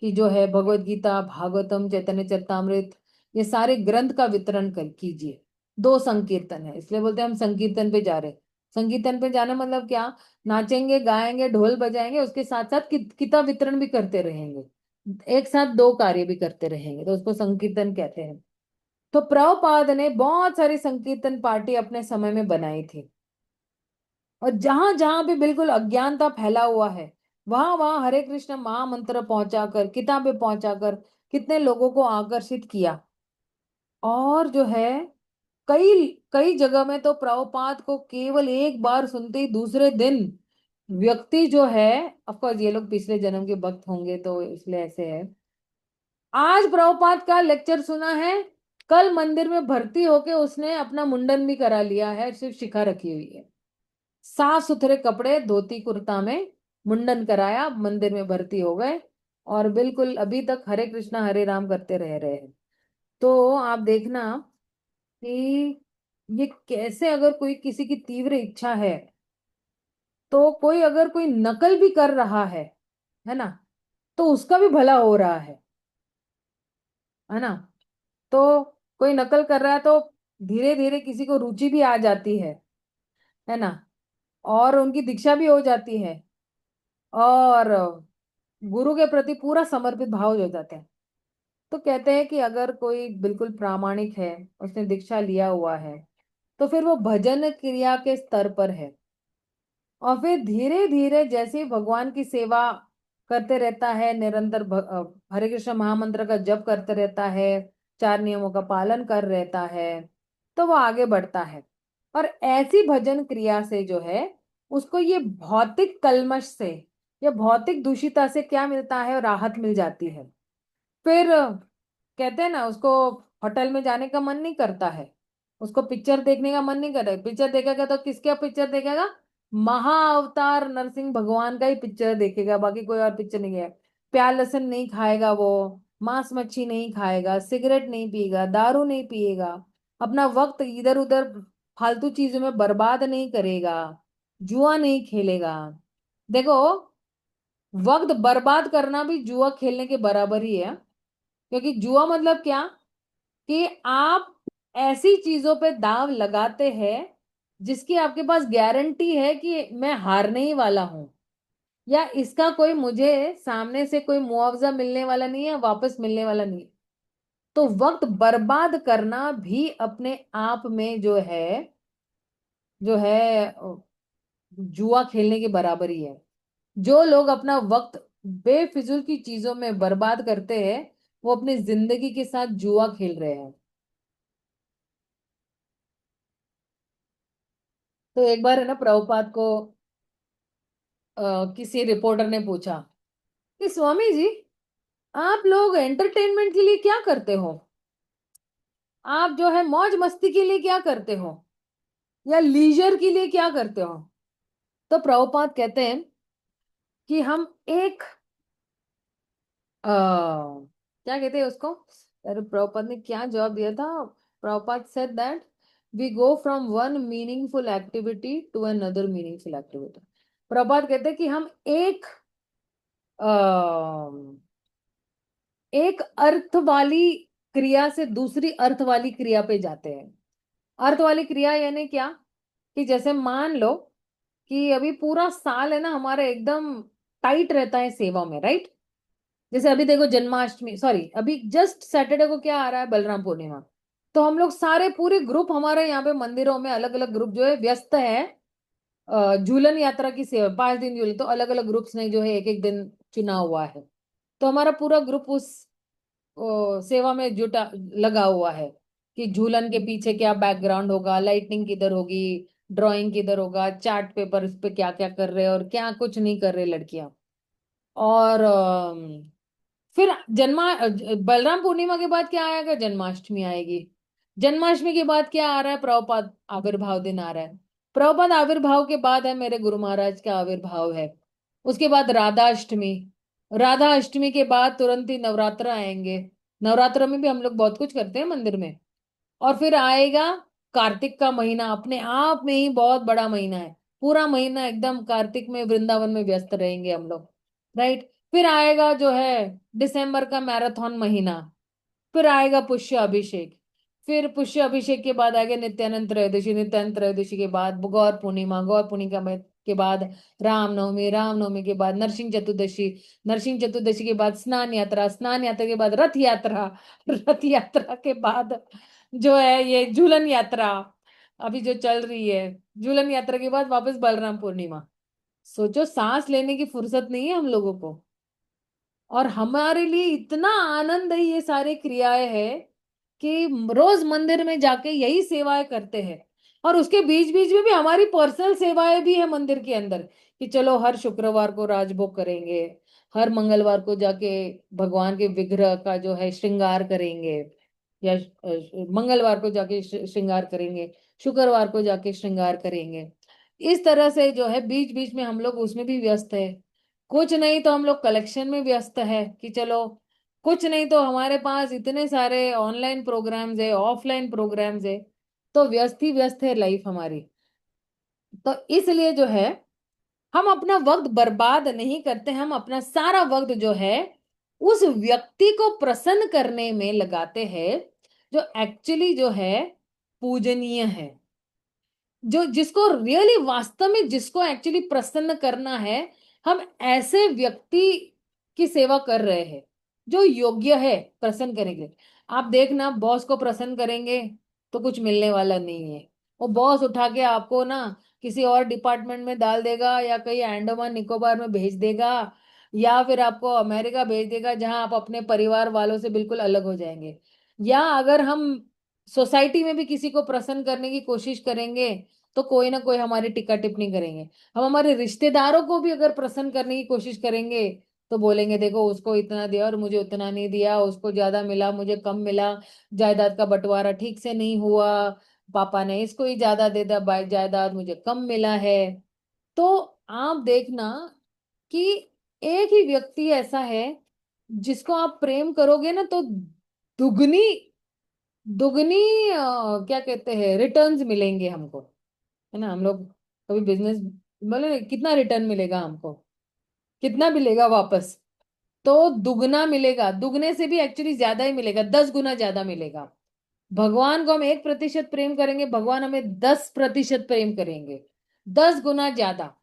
Speaker 1: कि जो है भगवत गीता, भागवतम, चैतन्य चरितामृत, ये सारे ग्रंथ का वितरण कर कीजिए। दो संकीर्तन है, इसलिए बोलते हैं हम संकीर्तन पे जा रहे हैं। संकीर्तन पे जाना मतलब क्या, नाचेंगे गाएंगे ढोल बजाएंगे, उसके साथ साथ किताब वितरण भी करते रहेंगे, एक साथ दो कार्य भी करते रहेंगे, तो उसको संकीर्तन कहते हैं। तो प्रभुपाद ने बहुत सारी संकीर्तन पार्टी अपने समय में बनाई थी, और जहां जहां भी बिल्कुल अज्ञानता फैला हुआ है, वहां वहां हरे कृष्ण महामंत्र पहुंचाकर, किताबें पहुंचाकर कितने लोगों को आकर्षित किया। और जो है कई कई जगह में तो प्रभुपाद को केवल एक बार सुनते ही दूसरे दिन व्यक्ति जो है, ऑफ कोर्स ये लोग पिछले जन्म के भक्त होंगे तो इसलिए ऐसे है, आज प्रभुपाद का लेक्चर सुना है, कल मंदिर में भर्ती होके उसने अपना मुंडन भी करा लिया है, सिर्फ शिखा रखी हुई है, साफ सुथरे कपड़े धोती कुर्ता में मुंडन कराया, मंदिर में भर्ती हो गए, और बिल्कुल अभी तक हरे कृष्णा हरे राम करते रह रहे हैं। तो आप देखना कि ये कैसे, अगर कोई किसी की तीव्र इच्छा है, तो कोई अगर कोई नकल भी कर रहा है ना, तो उसका भी भला हो रहा है ना। तो कोई नकल कर रहा है तो धीरे धीरे किसी को रुचि भी आ जाती है ना, और उनकी दीक्षा भी हो जाती है, और गुरु के प्रति पूरा समर्पित भाव हो जाते हैं। तो कहते हैं कि अगर कोई बिल्कुल प्रामाणिक है, उसने दीक्षा लिया हुआ है, तो फिर वो भजन क्रिया के स्तर पर है, और फिर धीरे धीरे जैसे ही भगवान की सेवा करते रहता है, निरंतर हरे कृष्ण महामंत्र का जप करते रहता है, चार नियमों का पालन कर रहता है, तो वो आगे बढ़ता है। और ऐसी भजन क्रिया से जो है उसको ये भौतिक कल्मश से या भौतिक दूषिता से क्या मिलता है, राहत मिल जाती है। फिर कहते हैं ना, उसको होटल में जाने का मन नहीं करता है, उसको पिक्चर देखने का मन नहीं कर रहा है, पिक्चर देखेगा तो किसका पिक्चर देखेगा? महाअवतार नरसिंह भगवान का ही पिक्चर देखेगा, बाकी कोई और पिक्चर नहीं है। प्याज लहसुन नहीं खाएगा वो, मांस मच्छी नहीं खाएगा, सिगरेट नहीं पिएगा, दारू नहीं पिएगा, अपना वक्त इधर उधर फालतू चीजों में बर्बाद नहीं करेगा, जुआ नहीं खेलेगा। देखो, वक्त बर्बाद करना भी जुआ खेलने के बराबर ही है। क्योंकि जुआ मतलब क्या? कि आप ऐसी चीजों पे दांव लगाते हैं जिसकी आपके पास गारंटी है कि मैं हारने ही वाला हूं, या इसका कोई मुझे सामने से कोई मुआवजा मिलने वाला नहीं है, वापस मिलने वाला नहीं है। तो वक्त बर्बाद करना भी अपने आप में जो है जुआ खेलने के बराबर ही है। जो लोग अपना वक्त बेफिजूल की चीजों में बर्बाद करते हैं, वो अपनी जिंदगी के साथ जुआ खेल रहे हैं। तो एक बार है ना, प्रभुपाद को किसी रिपोर्टर ने पूछा कि स्वामी जी, आप लोग एंटरटेनमेंट के लिए क्या करते हो? आप जो है मौज मस्ती के लिए क्या करते हो, या लीजर के लिए क्या करते हो? तो प्रभुपाद कहते हैं कि हम एक क्या कहते हैं उसको, अरे प्रभुपाद ने क्या जवाब दिया था? Prabhupada said that we go from one meaningful activity to another meaningful activity. Prabhupada कहते हैं कि हम एक अर्थ वाली क्रिया से दूसरी अर्थ वाली क्रिया पे जाते हैं। अर्थ वाली क्रिया यानी क्या? कि जैसे मान लो कि अभी पूरा साल है ना हमारा एकदम टाइट रहता है सेवा में, राइट? जैसे अभी देखो जन्माष्टमी, सॉरी, अभी जस्ट सैटरडे को क्या आ रहा है? बलराम पूर्णिमा। तो हम लोग सारे पूरे ग्रुप हमारे यहाँ पे मंदिरों में अलग अलग ग्रुप जो है व्यस्त है झूलन यात्रा की सेवा, 5 दिन झूलन, तो अलग अलग ग्रुप्स ने जो है एक एक दिन चुना हुआ है। तो हमारा पूरा ग्रुप उस सेवा में जुटा लगा हुआ है कि झूलन के पीछे क्या बैकग्राउंड होगा, लाइटनिंग किधर होगी, ड्राइंग किधर होगा, चार्ट पेपर इस पे क्या क्या कर रहे हैं और क्या कुछ नहीं कर रहे लड़कियां। और फिर बलराम पूर्णिमा के बाद क्या आएगा? जन्माष्टमी आएगी। जन्माष्टमी के बाद क्या आ रहा है? प्रभुपाद आविर्भाव दिन आ रहा है। प्रभुपाद आविर्भाव के बाद है मेरे गुरु महाराज का आविर्भाव है। उसके बाद राधा अष्टमी। राधा अष्टमी के बाद तुरंत ही नवरात्र आएंगे। नवरात्र में भी हम लोग बहुत कुछ करते हैं मंदिर में। और फिर आएगा कार्तिक का महीना, अपने आप में ही बहुत बड़ा महीना है। पूरा महीना एकदम कार्तिक में वृंदावन में व्यस्त रहेंगे हम लोग, राइट? फिर आएगा जो है दिसंबर का मैराथन महीना। फिर आएगा पुष्य अभिषेक। फिर पुष्य अभिषेक के बाद आएगा नित्यानंद त्रयोदशी। नित्यानंद त्रयोदशी के बाद गौर पूर्णिमा। गौर पूर्णिमा के बाद रामनवमी। रामनवमी के बाद नरसिंह चतुर्दशी। नरसिंह चतुर्दशी के बाद स्नान यात्रा। स्नान यात्रा के बाद रथ यात्रा। रथ यात्रा के बाद जो है ये झूलन यात्रा अभी जो चल रही है। झूलन यात्रा के बाद वापस बलराम पूर्णिमा। सोचो, सांस लेने की फुर्सत नहीं है हम लोगों को। और हमारे लिए इतना आनंद है ये सारी क्रियाएं हैं कि रोज मंदिर में जाके यही सेवाएं करते हैं। और उसके बीच बीच में भी हमारी पर्सनल सेवाएं भी है मंदिर के अंदर, कि चलो हर शुक्रवार को राजभोग करेंगे, हर मंगलवार को जाके भगवान के विग्रह का जो है श्रृंगार करेंगे, या मंगलवार को जाके श्रृंगार करेंगे, शुक्रवार को जाके श्रृंगार करेंगे। इस तरह से जो है बीच बीच में हम लोग उसमें भी व्यस्त है। कुछ नहीं तो हम लोग कलेक्शन में व्यस्त है कि चलो, कुछ नहीं तो हमारे पास इतने सारे ऑनलाइन प्रोग्राम्स है, ऑफलाइन प्रोग्राम्स है। तो व्यस्त ही व्यस्त है लाइफ हमारी। तो इसलिए जो है हम अपना वक्त बर्बाद नहीं करते, हम अपना सारा वक्त जो है उस व्यक्ति को प्रसन्न करने में लगाते हैं जो एक्चुअली जो है पूजनीय है। जो जिसको रियली वास्तव में जिसको एक्चुअली प्रसन्न करना है, हम ऐसे व्यक्ति की सेवा कर रहे हैं जो योग्य है प्रसन्न करने के लिए। आप देखना, बॉस को प्रसन्न करेंगे तो कुछ मिलने वाला नहीं है। वो बॉस उठा के आपको ना किसी और डिपार्टमेंट में डाल देगा, या कहीं अंडमान निकोबार में भेज देगा, या फिर आपको अमेरिका भेज देगा जहां आप अपने परिवार वालों से बिल्कुल अलग हो जाएंगे। या अगर हम सोसाइटी में भी किसी को प्रसन्न करने की कोशिश करेंगे तो कोई ना कोई हमारी टिक्का टिप्पणी करेंगे। हम हमारे रिश्तेदारों को भी अगर प्रसन्न करने की कोशिश करेंगे तो बोलेंगे देखो उसको इतना दिया और मुझे उतना नहीं दिया, उसको ज्यादा मिला मुझे कम मिला, जायदाद का बंटवारा ठीक से नहीं हुआ, पापा ने इसको ही ज्यादा दे दिया, जायदाद मुझे कम मिला है। तो आप देखना कि एक ही व्यक्ति ऐसा है जिसको आप प्रेम करोगे ना तो दुगनी दुगनी क्या कहते हैं रिटर्न्स मिलेंगे हमको, है ना। हम लोग कभी बिजनेस बोले कितना रिटर्न मिलेगा हमको, कितना मिलेगा वापस, तो दुगना मिलेगा, दुगने से भी एक्चुअली ज्यादा ही मिलेगा, 10 गुना ज्यादा मिलेगा। भगवान को हम 1% प्रेम करेंगे, भगवान हमें 10% प्रेम करेंगे, 10 गुना ज्यादा।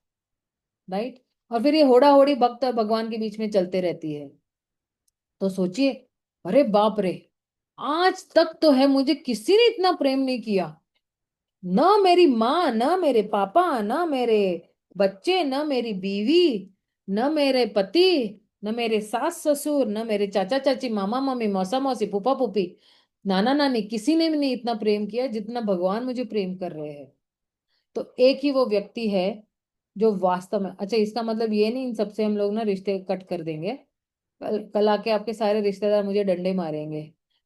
Speaker 1: राइट। और फिर ये होड़ा होड़ी भक्त और भगवान के बीच में चलते रहती है। तो सोचिए, अरे बाप रे, आज तक तो है मुझे किसी ने इतना प्रेम नहीं किया, न मेरी माँ, न मेरे पापा, न मेरे बच्चे, न मेरी बीवी, न मेरे पति, न मेरे सास ससुर, न मेरे चाचा चाची, मामा मामी, मौसा मौसी, फूफा फूफी, नाना नानी, किसी ने भी नहीं इतना प्रेम किया जितना भगवान मुझे प्रेम कर रहे हैं। तो एक ही वो व्यक्ति है जो वास्तव में, अच्छा इसका मतलब ये नहीं इन सबसे हम लोग ना रिश्ते कट कर देंगे, कल कल आके आपके सारे रिश्तेदार मुझे डंडे मारेंगे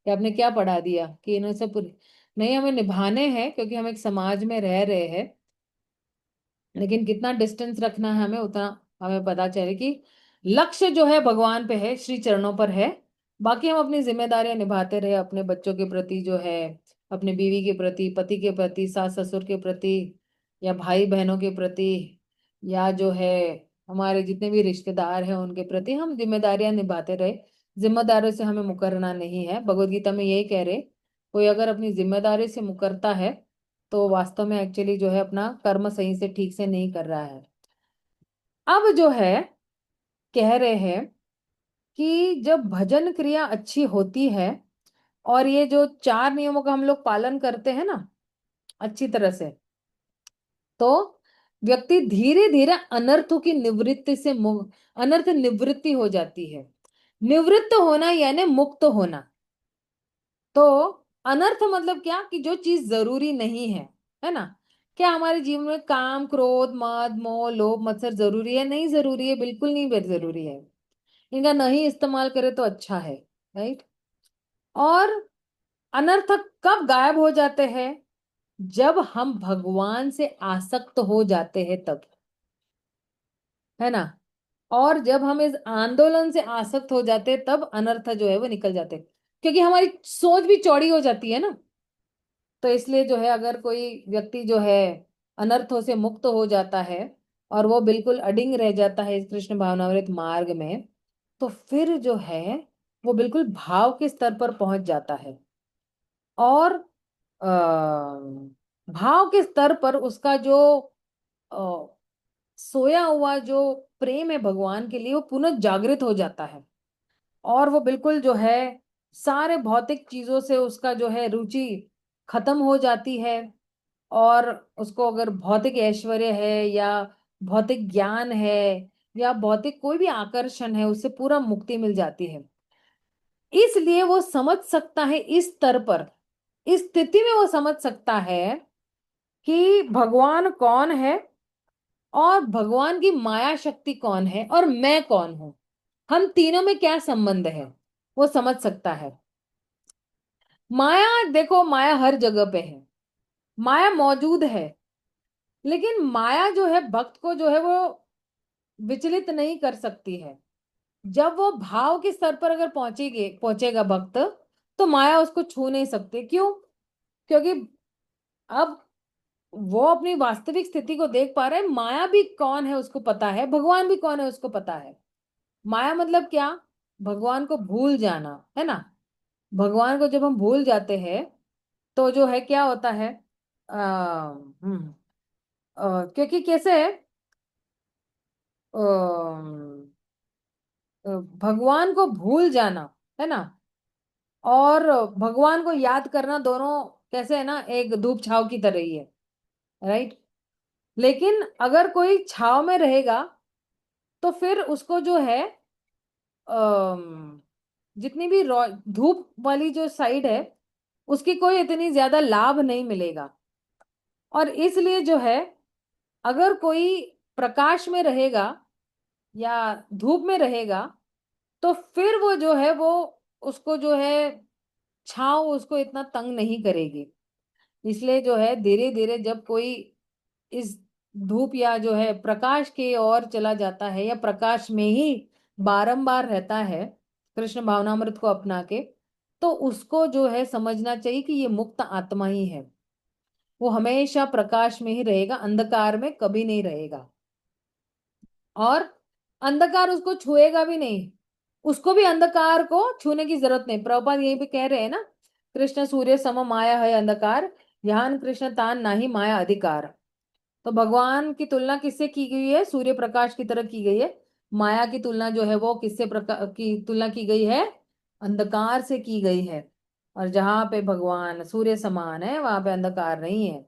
Speaker 1: कि आपने क्या पढ़ा दिया कि इन्हें सब। नहीं, हमें निभाने हैं क्योंकि हम एक समाज में रह रहे हैं, लेकिन कितना डिस्टेंस रखना है हमें उतना हमें पता चले कि लक्ष्य जो है भगवान पे है, श्री चरणों पर है। बाकी हम अपनी जिम्मेदारियां निभाते रहे, अपने बच्चों के प्रति जो है, अपने बीवी के प्रति, पति के प्रति, सास ससुर के प्रति, या भाई बहनों के प्रति, या जो है हमारे जितने भी रिश्तेदार हैं उनके प्रति हम जिम्मेदारियां निभाते रहे। जिम्मेदारियों से हमें मुकरना नहीं है, भगवत गीता में यही कह रहे, कोई अगर अपनी जिम्मेदारी से मुकरता है तो वास्तव में एक्चुअली जो है अपना कर्म सही से ठीक से नहीं कर रहा है। अब जो है कह रहे हैं कि जब भजन क्रिया अच्छी होती है और ये जो 4 नियमों का हम लोग पालन करते हैं ना अच्छी तरह से, तो व्यक्ति धीरे धीरे अनर्थों की निवृत्ति से अनर्थ निवृत्ति हो जाती है। निवृत्त होना यानी मुक्त होना। तो अनर्थ मतलब क्या कि जो चीज जरूरी नहीं है ना। क्या हमारे जीवन में काम क्रोध मद मोह लोभ मत्सर जरूरी है? नहीं जरूरी है, बिल्कुल नहीं जरूरी है। इनका नहीं इस्तेमाल करे तो अच्छा है। राइट। और अनर्थ कब गायब हो जाते हैं? जब हम भगवान से आसक्त हो जाते हैं तब, है ना। और जब हम इस आंदोलन से आसक्त हो जाते हैं तब अनर्थ जो है वो निकल जाते हैं, क्योंकि हमारी सोच भी चौड़ी हो जाती है ना। तो इसलिए जो है अगर कोई व्यक्ति जो है अनर्थों से मुक्त हो जाता है और वो बिल्कुल अडिंग रह जाता है इस कृष्ण भावनामृत मार्ग में, तो फिर जो है वो बिल्कुल भाव के स्तर पर पहुंच जाता है। और भाव के स्तर पर उसका जो अ, सोया हुआ जो प्रेम है भगवान के लिए वो पुनः जागृत हो जाता है। और वो बिल्कुल जो है सारे भौतिक चीजों से उसका जो है रुचि खत्म हो जाती है। और उसको अगर भौतिक ऐश्वर्य है या भौतिक ज्ञान है या भौतिक कोई भी आकर्षण है उससे पूरा मुक्ति मिल जाती है। इसलिए वो समझ सकता है इस स्तर पर, इस स्थिति में वो समझ सकता है कि भगवान कौन है और भगवान की माया शक्ति कौन है और मैं कौन हूं, हम तीनों में क्या संबंध है, वो समझ सकता है। माया देखो, माया हर जगह पे है, माया मौजूद है, लेकिन माया जो है भक्त को जो है वो विचलित नहीं कर सकती है। जब वो भाव के स्तर पर अगर पहुंचेगा भक्त, तो माया उसको छू नहीं सकती। क्यों? क्योंकि अब वो अपनी वास्तविक स्थिति को देख पा रहा है, माया भी कौन है उसको पता है, भगवान भी कौन है उसको पता है। माया मतलब क्या? भगवान को भूल जाना, है ना। भगवान को जब हम भूल जाते हैं तो जो है क्या होता है, क्योंकि कैसे है, भगवान को भूल जाना, है ना, और भगवान को याद करना, दोनों कैसे है ना, एक धूप छाव की तरह ही है। राइट। लेकिन अगर कोई छाव में रहेगा तो फिर उसको जो है अम, जितनी भी धूप वाली जो साइड है उसकी कोई इतनी ज्यादा लाभ नहीं मिलेगा। और इसलिए जो है अगर कोई प्रकाश में रहेगा या धूप में रहेगा, तो फिर वो जो है वो उसको जो है छाव उसको इतना तंग नहीं करेगी। इसलिए जो है धीरे धीरे जब कोई इस धूप या जो है प्रकाश के ओर चला जाता है या प्रकाश में ही बारंबार रहता है कृष्ण भावनामृत को अपना के, तो उसको जो है समझना चाहिए कि ये मुक्त आत्मा ही है। वो हमेशा प्रकाश में ही रहेगा, अंधकार में कभी नहीं रहेगा। और अंधकार उसको छुएगा भी नहीं, उसको भी अंधकार को छूने की जरूरत नहीं। प्रभुपाद यहीं पे कह रहे हैं ना, कृष्ण सूर्य सम माया है अंधकार, यहाँ कृष्ण तान नाही माया अधिकार। तो भगवान की तुलना किससे की गई है? सूर्य प्रकाश की तरह की गई है। माया की तुलना जो है वो किससे की तुलना की गई है? अंधकार से की गई है। और जहां पे भगवान सूर्य समान है वहां पे अंधकार नहीं है।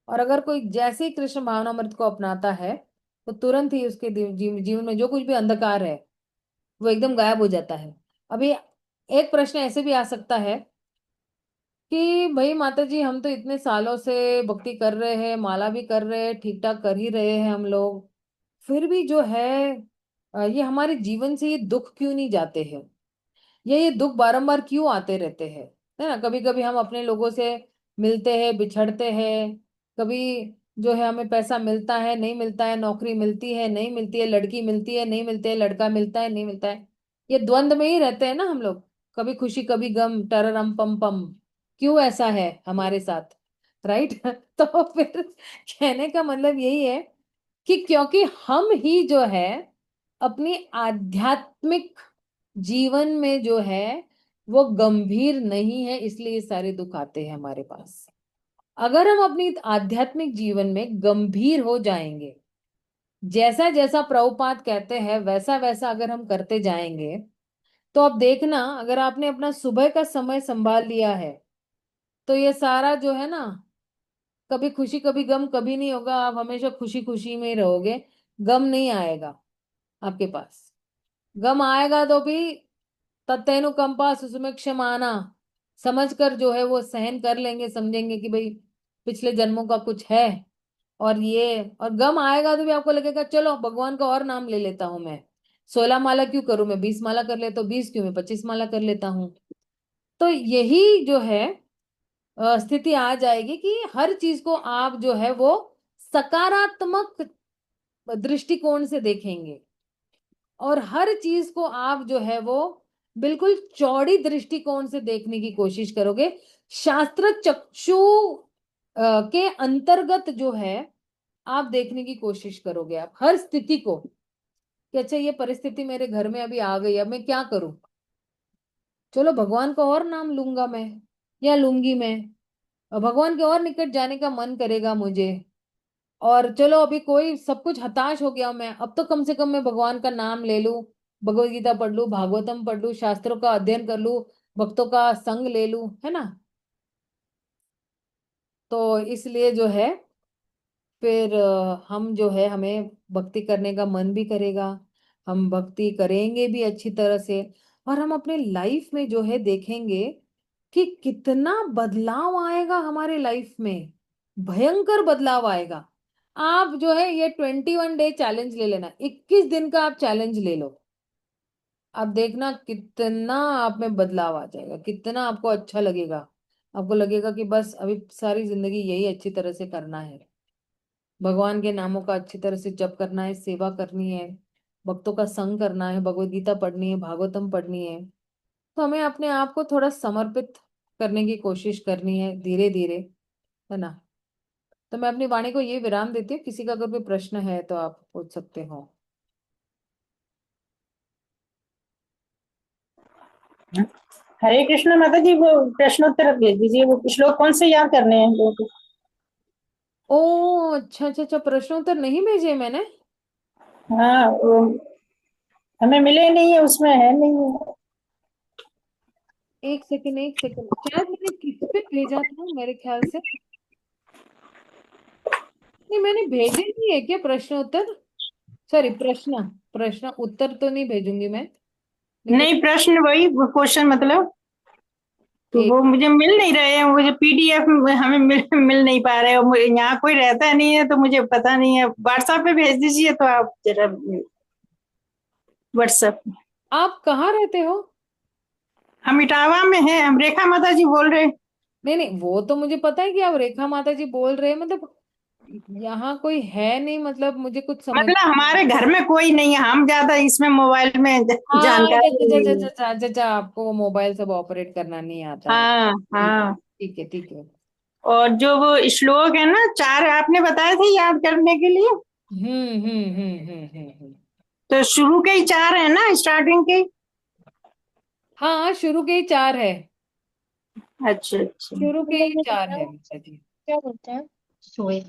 Speaker 1: और अगर कोई जैसे ही कृष्ण भावनामृत को अपनाता है, तो तुरंत ही उसके जीवन में जो कुछ भी अंधकार है वो एकदम गायब हो जाता है। अभी एक प्रश्न ऐसे भी आ सकता है कि भाई माता जी, हम तो इतने सालों से भक्ति कर रहे हैं, माला भी कर रहे हैं, ठीक ठाक कर ही रहे हैं हम लोग, फिर भी जो है ये हमारे जीवन से ये दुख क्यों नहीं जाते हैं? ये दुख बारंबार क्यों आते रहते हैं? है ना, कभी कभी हम अपने लोगों से मिलते हैं, बिछड़ते हैं। कभी जो है हमें पैसा मिलता है, नहीं मिलता है, नौकरी मिलती है, नहीं मिलती है, लड़की मिलती है, नहीं मिलती है, लड़का मिलता है, नहीं मिलता है। ये द्वंद में ही रहते हैं ना हम लोग। कभी खुशी कभी गम, टररम पम पम। क्यों ऐसा है हमारे साथ? राइट। तो फिर कहने का मतलब यही है कि क्योंकि हम ही जो है अपनी आध्यात्मिक जीवन में जो है वो गंभीर नहीं है, इसलिए ये सारे दुख आते हैं हमारे पास। अगर हम अपनी आध्यात्मिक जीवन में गंभीर हो जाएंगे, जैसा जैसा प्रभुपाद कहते हैं वैसा वैसा अगर हम करते जाएंगे, तो अब देखना, अगर आपने अपना सुबह का समय संभाल लिया है, तो ये सारा जो है ना, कभी खुशी कभी गम कभी नहीं होगा। आप हमेशा खुशी खुशी में ही रहोगे, गम नहीं आएगा आपके पास। गम आएगा तो भी तत्तेनुकंपा सुसुम्य क्षमाना समझ कर जो है वो सहन कर लेंगे, समझेंगे कि भाई पिछले जन्मों का कुछ है। और ये और गम आएगा तो भी आपको लगेगा चलो भगवान का और नाम ले लेता हूं मैं, 16 माला क्यों करूं, मैं 20 माला कर लेता हूँ, 20 क्यों, मैं 25 माला कर लेता हूँ। तो यही जो है स्थिति आ जाएगी कि हर चीज को आप जो है वो सकारात्मक दृष्टिकोण से देखेंगे, और हर चीज को आप जो है वो बिल्कुल चौड़ी दृष्टिकोण से देखने की कोशिश करोगे। शास्त्र चक्षु के अंतर्गत जो है आप देखने की कोशिश करोगे, आप हर स्थिति को कि अच्छा ये परिस्थिति मेरे घर में अभी आ गई, अब मैं क्या करूं? चलो भगवान का और नाम लूंगा मैं, या लूंगी मैं, और भगवान के और निकट जाने का मन करेगा मुझे। और चलो अभी कोई सब कुछ हताश हो गया हूं मैं, अब तो कम से कम मैं भगवान का नाम ले लूं, भगवत गीता पढ़ लूं, भागवतम पढ़ लूं, शास्त्रों का अध्ययन कर लूं, भक्तों का संग ले लूं, है ना। तो इसलिए जो है फिर हम जो है हमें भक्ति करने का मन भी करेगा, हम भक्ति करेंगे भी अच्छी तरह से। और हम अपने लाइफ में जो है देखेंगे कि कितना बदलाव आएगा हमारे लाइफ में, भयंकर बदलाव आएगा। आप जो है ये 21 डे चैलेंज ले लेना, 21 दिन का आप चैलेंज ले लो। आप देखना कितना आप में बदलाव आ जाएगा, कितना आपको अच्छा लगेगा। आपको लगेगा कि बस अभी सारी जिंदगी यही अच्छी तरह से करना है, भगवान के नामों का अच्छी तरह से जप करना है, सेवा करनी है, भक्तों का संग करना है, भगवत गीता पढ़नी है, भागवतम पढ़नी है। तो हमें अपने आप को थोड़ा समर्पित करने की कोशिश करनी है धीरे धीरे, है ना। तो मैं अपनी वाणी को ये विराम देती हूँ, किसी का अगर कोई प्रश्न है तो आप पूछ सकते हो।
Speaker 2: हरे कृष्ण माता जी, वो प्रश्नोत्तर भेज दीजिए। वो श्लोक कौन से याद करने हैं लोगों को?
Speaker 1: ओ अच्छा अच्छा अच्छा, प्रश्नोत्तर नहीं भेजे मैंने।
Speaker 2: हाँ, वो हमें मिले नहीं है, उसमें है नहीं है।
Speaker 1: एक सेकंड एक सेकंड, शायद मैंने किस पे भेजा था मेरे ख्याल से। नहीं मैंने भेजे नहीं है क्या प्रश्न उत्तर? सॉरी, प्रश्न, प्रश्न उत्तर तो नहीं भेजूंगी मैं, लेकिन
Speaker 2: नहीं, प्रश्न वही क्वेश्चन मतलब। तो
Speaker 1: एक
Speaker 2: वो मुझे मिल नहीं रहे हैं, मुझे पीडीएफ हमें मिल नहीं पा रहे हैं। यहाँ कोई रहता नहीं है तो मुझे पता नहीं है। व्हाट्सएप पे भेज दीजिए तो आप जरा। व्हाट्सएप।
Speaker 1: आप कहाँ रहते हो?
Speaker 2: हम इटावा में हैं, हम रेखा माता जी बोल रहे हैं।
Speaker 1: नहीं नहीं, वो तो मुझे पता है कि आप रेखा माता जी बोल रहे हैं, मतलब यहाँ कोई है नहीं, मतलब मुझे कुछ समझ।
Speaker 2: मतलब हमारे घर में कोई नहीं है, हम ज्यादा इसमें मोबाइल में
Speaker 1: हाँ, अच्छा
Speaker 2: जानकारी
Speaker 1: अच्छा
Speaker 2: नहीं
Speaker 1: अच्छा
Speaker 2: है।
Speaker 1: अच्छा अच्छा अच्छा, आपको वो मोबाइल सब ऑपरेट करना नहीं आता है।
Speaker 2: हाँ
Speaker 1: ठीक
Speaker 2: हाँ।
Speaker 1: ठीक है ठीक है।
Speaker 2: और जो वो श्लोक है ना, चार आपने बताए थे याद करने के लिए। तो शुरू के ही चार है ना, स्टार्टिंग के।
Speaker 1: हाँ, शुरू के ही चार है।
Speaker 2: अच्छा अच्छा।
Speaker 1: शुरू के ही
Speaker 3: मतलब ये
Speaker 1: चार
Speaker 3: क्या
Speaker 1: है माता जी।
Speaker 3: क्या बोलते हैं? सोए।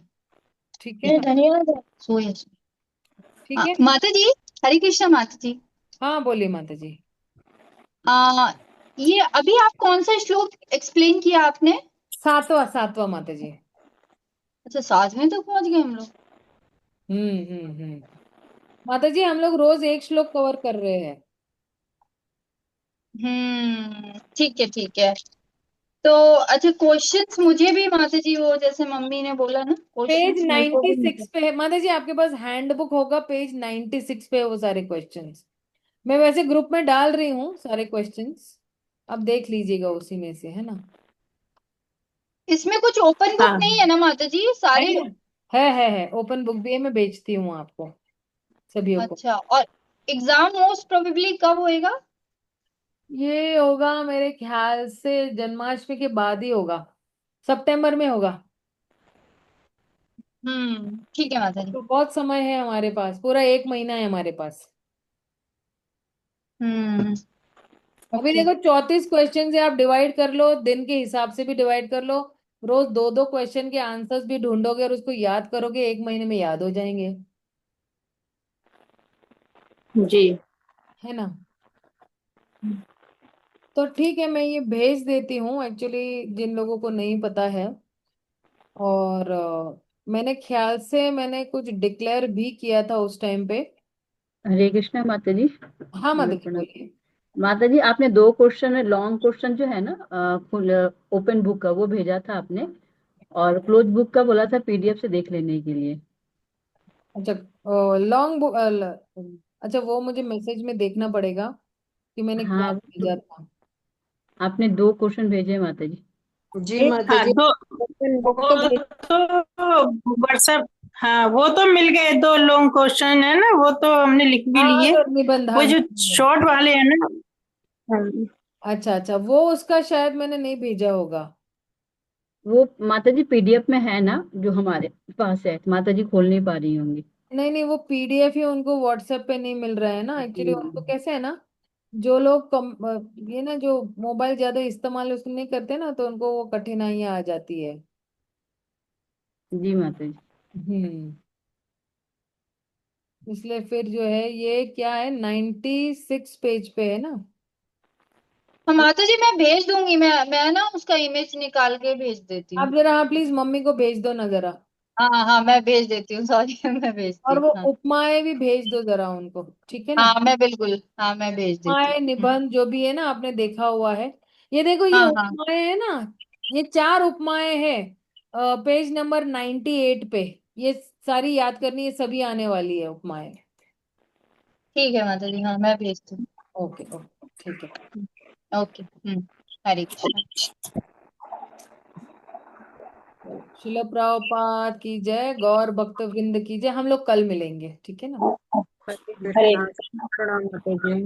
Speaker 1: ठीक है
Speaker 3: ये
Speaker 1: ना?
Speaker 3: धन्यवाद है। सोए।
Speaker 1: ठीक है।
Speaker 3: माता जी। हरे कृष्णा माता जी।
Speaker 1: हाँ, बोलिए माता जी।
Speaker 3: आ, ये अभी आप कौन सा श्लोक एक्सप्लेन किया आपने?
Speaker 1: सातवां सातवां माता जी।
Speaker 3: अच्छा, 7वें तक पहुंच गए हम लोग।
Speaker 1: हम्म। माता जी, हम लोग रोज एक श्लोक कवर कर रहे हैं।
Speaker 3: ठीक है ठीक है। तो अच्छा, क्वेश्चंस मुझे भी माता जी, वो जैसे मम्मी ने बोला ना,
Speaker 1: पेज
Speaker 3: क्वेश्चंस मेरे को भी
Speaker 1: 96
Speaker 3: मतलब।
Speaker 1: पे है माता जी, आपके पास हैंडबुक होगा, पेज 96 पे है वो सारे क्वेश्चंस। मैं वैसे ग्रुप में डाल रही हूँ सारे क्वेश्चंस, अब देख लीजिएगा उसी में से, है ना?
Speaker 3: इसमें कुछ ओपन बुक नहीं
Speaker 2: हाँ।
Speaker 3: है ना माता जी,
Speaker 1: है
Speaker 3: सारे?
Speaker 1: ना? है ओपन बुक भी है, मैं बेचती हूँ आपको सभी को।
Speaker 3: अच्छा, और एग्जाम मोस्ट प्रोबेबली कब होएगा?
Speaker 1: ये होगा मेरे ख्याल से जन्माष्टमी के बाद ही होगा, सितंबर में होगा।
Speaker 3: ठीक है माता जी।
Speaker 1: तो बहुत समय है हमारे पास, पूरा एक महीना है हमारे पास।
Speaker 3: हम्म।
Speaker 1: अभी
Speaker 3: ओके।
Speaker 1: देखो 34 क्वेश्चन है, आप डिवाइड कर लो, दिन के हिसाब से भी डिवाइड कर लो। रोज दो दो क्वेश्चन के आंसर्स भी ढूंढोगे और उसको याद करोगे, एक महीने में याद हो जाएंगे।
Speaker 2: जी।
Speaker 1: है ना? तो ठीक है, मैं ये भेज देती हूँ एक्चुअली, जिन लोगों को नहीं पता है। और मैंने ख्याल से मैंने कुछ डिक्लेयर भी किया था उस टाइम पे।
Speaker 4: हरे कृष्णा माता जी।
Speaker 1: हाँ माता जी,
Speaker 4: प्रणाम।
Speaker 1: बोलिए।
Speaker 4: माता जी, आपने दो क्वेश्चन, लॉन्ग क्वेश्चन जो है ना, फुल ओपन बुक का वो भेजा था आपने, और क्लोज बुक का बोला था पीडीएफ से देख लेने के लिए।
Speaker 1: अच्छा, लॉन्ग बुक, अच्छा वो मुझे मैसेज में देखना पड़ेगा कि मैंने क्या
Speaker 4: हाँ,
Speaker 1: भेजा था।
Speaker 4: आपने दो क्वेश्चन भेजे माता जी।
Speaker 1: जी माता
Speaker 2: हाँ
Speaker 1: जी,
Speaker 2: दो।
Speaker 1: ओपन बुक
Speaker 2: वो
Speaker 1: तो भेज।
Speaker 2: तो व्हाट्सएप। हाँ वो तो मिल गए, दो लॉन्ग क्वेश्चन है ना, वो तो हमने लिख भी
Speaker 1: हाँ हाँ,
Speaker 2: लिए।
Speaker 1: तो निबंध,
Speaker 2: वो
Speaker 1: हाँ
Speaker 2: जो
Speaker 1: निबंध।
Speaker 2: शॉर्ट वाले हैं ना। हाँ।
Speaker 1: अच्छा अच्छा, वो उसका शायद मैंने नहीं भेजा होगा।
Speaker 4: वो माता जी पीडीएफ में है ना, जो हमारे पास है, माता जी खोल नहीं पा रही होंगी।
Speaker 1: नहीं नहीं, वो पीडीएफ ही उनको व्हाट्सएप पे नहीं मिल रहा है ना, एक्चुअली उनको
Speaker 4: जी।
Speaker 1: कैसे है ना, जो लोग ये ना जो मोबाइल ज्यादा इस्तेमाल उसमें नहीं करते ना, तो उनको वो कठिनाइयां आ जाती है।
Speaker 4: जी माता जी।
Speaker 1: हम्म। इसलिए फिर जो है ये क्या है, 96 पेज पे है ना?
Speaker 3: हाँ माता जी, मैं भेज दूंगी, मैं ना उसका इमेज निकाल के भेज देती हूँ।
Speaker 1: आप जरा, हाँ प्लीज मम्मी को भेज दो ना जरा।
Speaker 3: हाँ हाँ, मैं भेज देती हूँ, सॉरी मैं भेजती
Speaker 1: और
Speaker 3: हूँ,
Speaker 1: वो
Speaker 3: हाँ।
Speaker 1: उपमाएं भी भेज दो जरा उनको, ठीक है ना?
Speaker 3: हाँ मैं बिल्कुल, हाँ मैं भेज देती
Speaker 1: उपमाएं
Speaker 3: हूँ।
Speaker 1: निबंध जो भी है ना, आपने देखा हुआ है। ये देखो, ये
Speaker 3: हाँ हाँ।
Speaker 1: उपमाएं है ना, ये चार उपमाएं हैं, पेज नंबर 98 पे। ये सारी याद करनी है, सभी आने वाली है उपमाएं।
Speaker 3: ठीक है माता जी, हाँ मैं भेजती हूँ।
Speaker 1: ओके ओके, ठीक है।
Speaker 3: ओके। हरे कृष्णा।
Speaker 1: शिला प्रभुपाद की जय, गौर भक्त वृंद की जय। हम लोग कल मिलेंगे, ठीक है ना?
Speaker 4: हरे
Speaker 2: हरे
Speaker 4: कृष्णा। प्रणाम माता जी।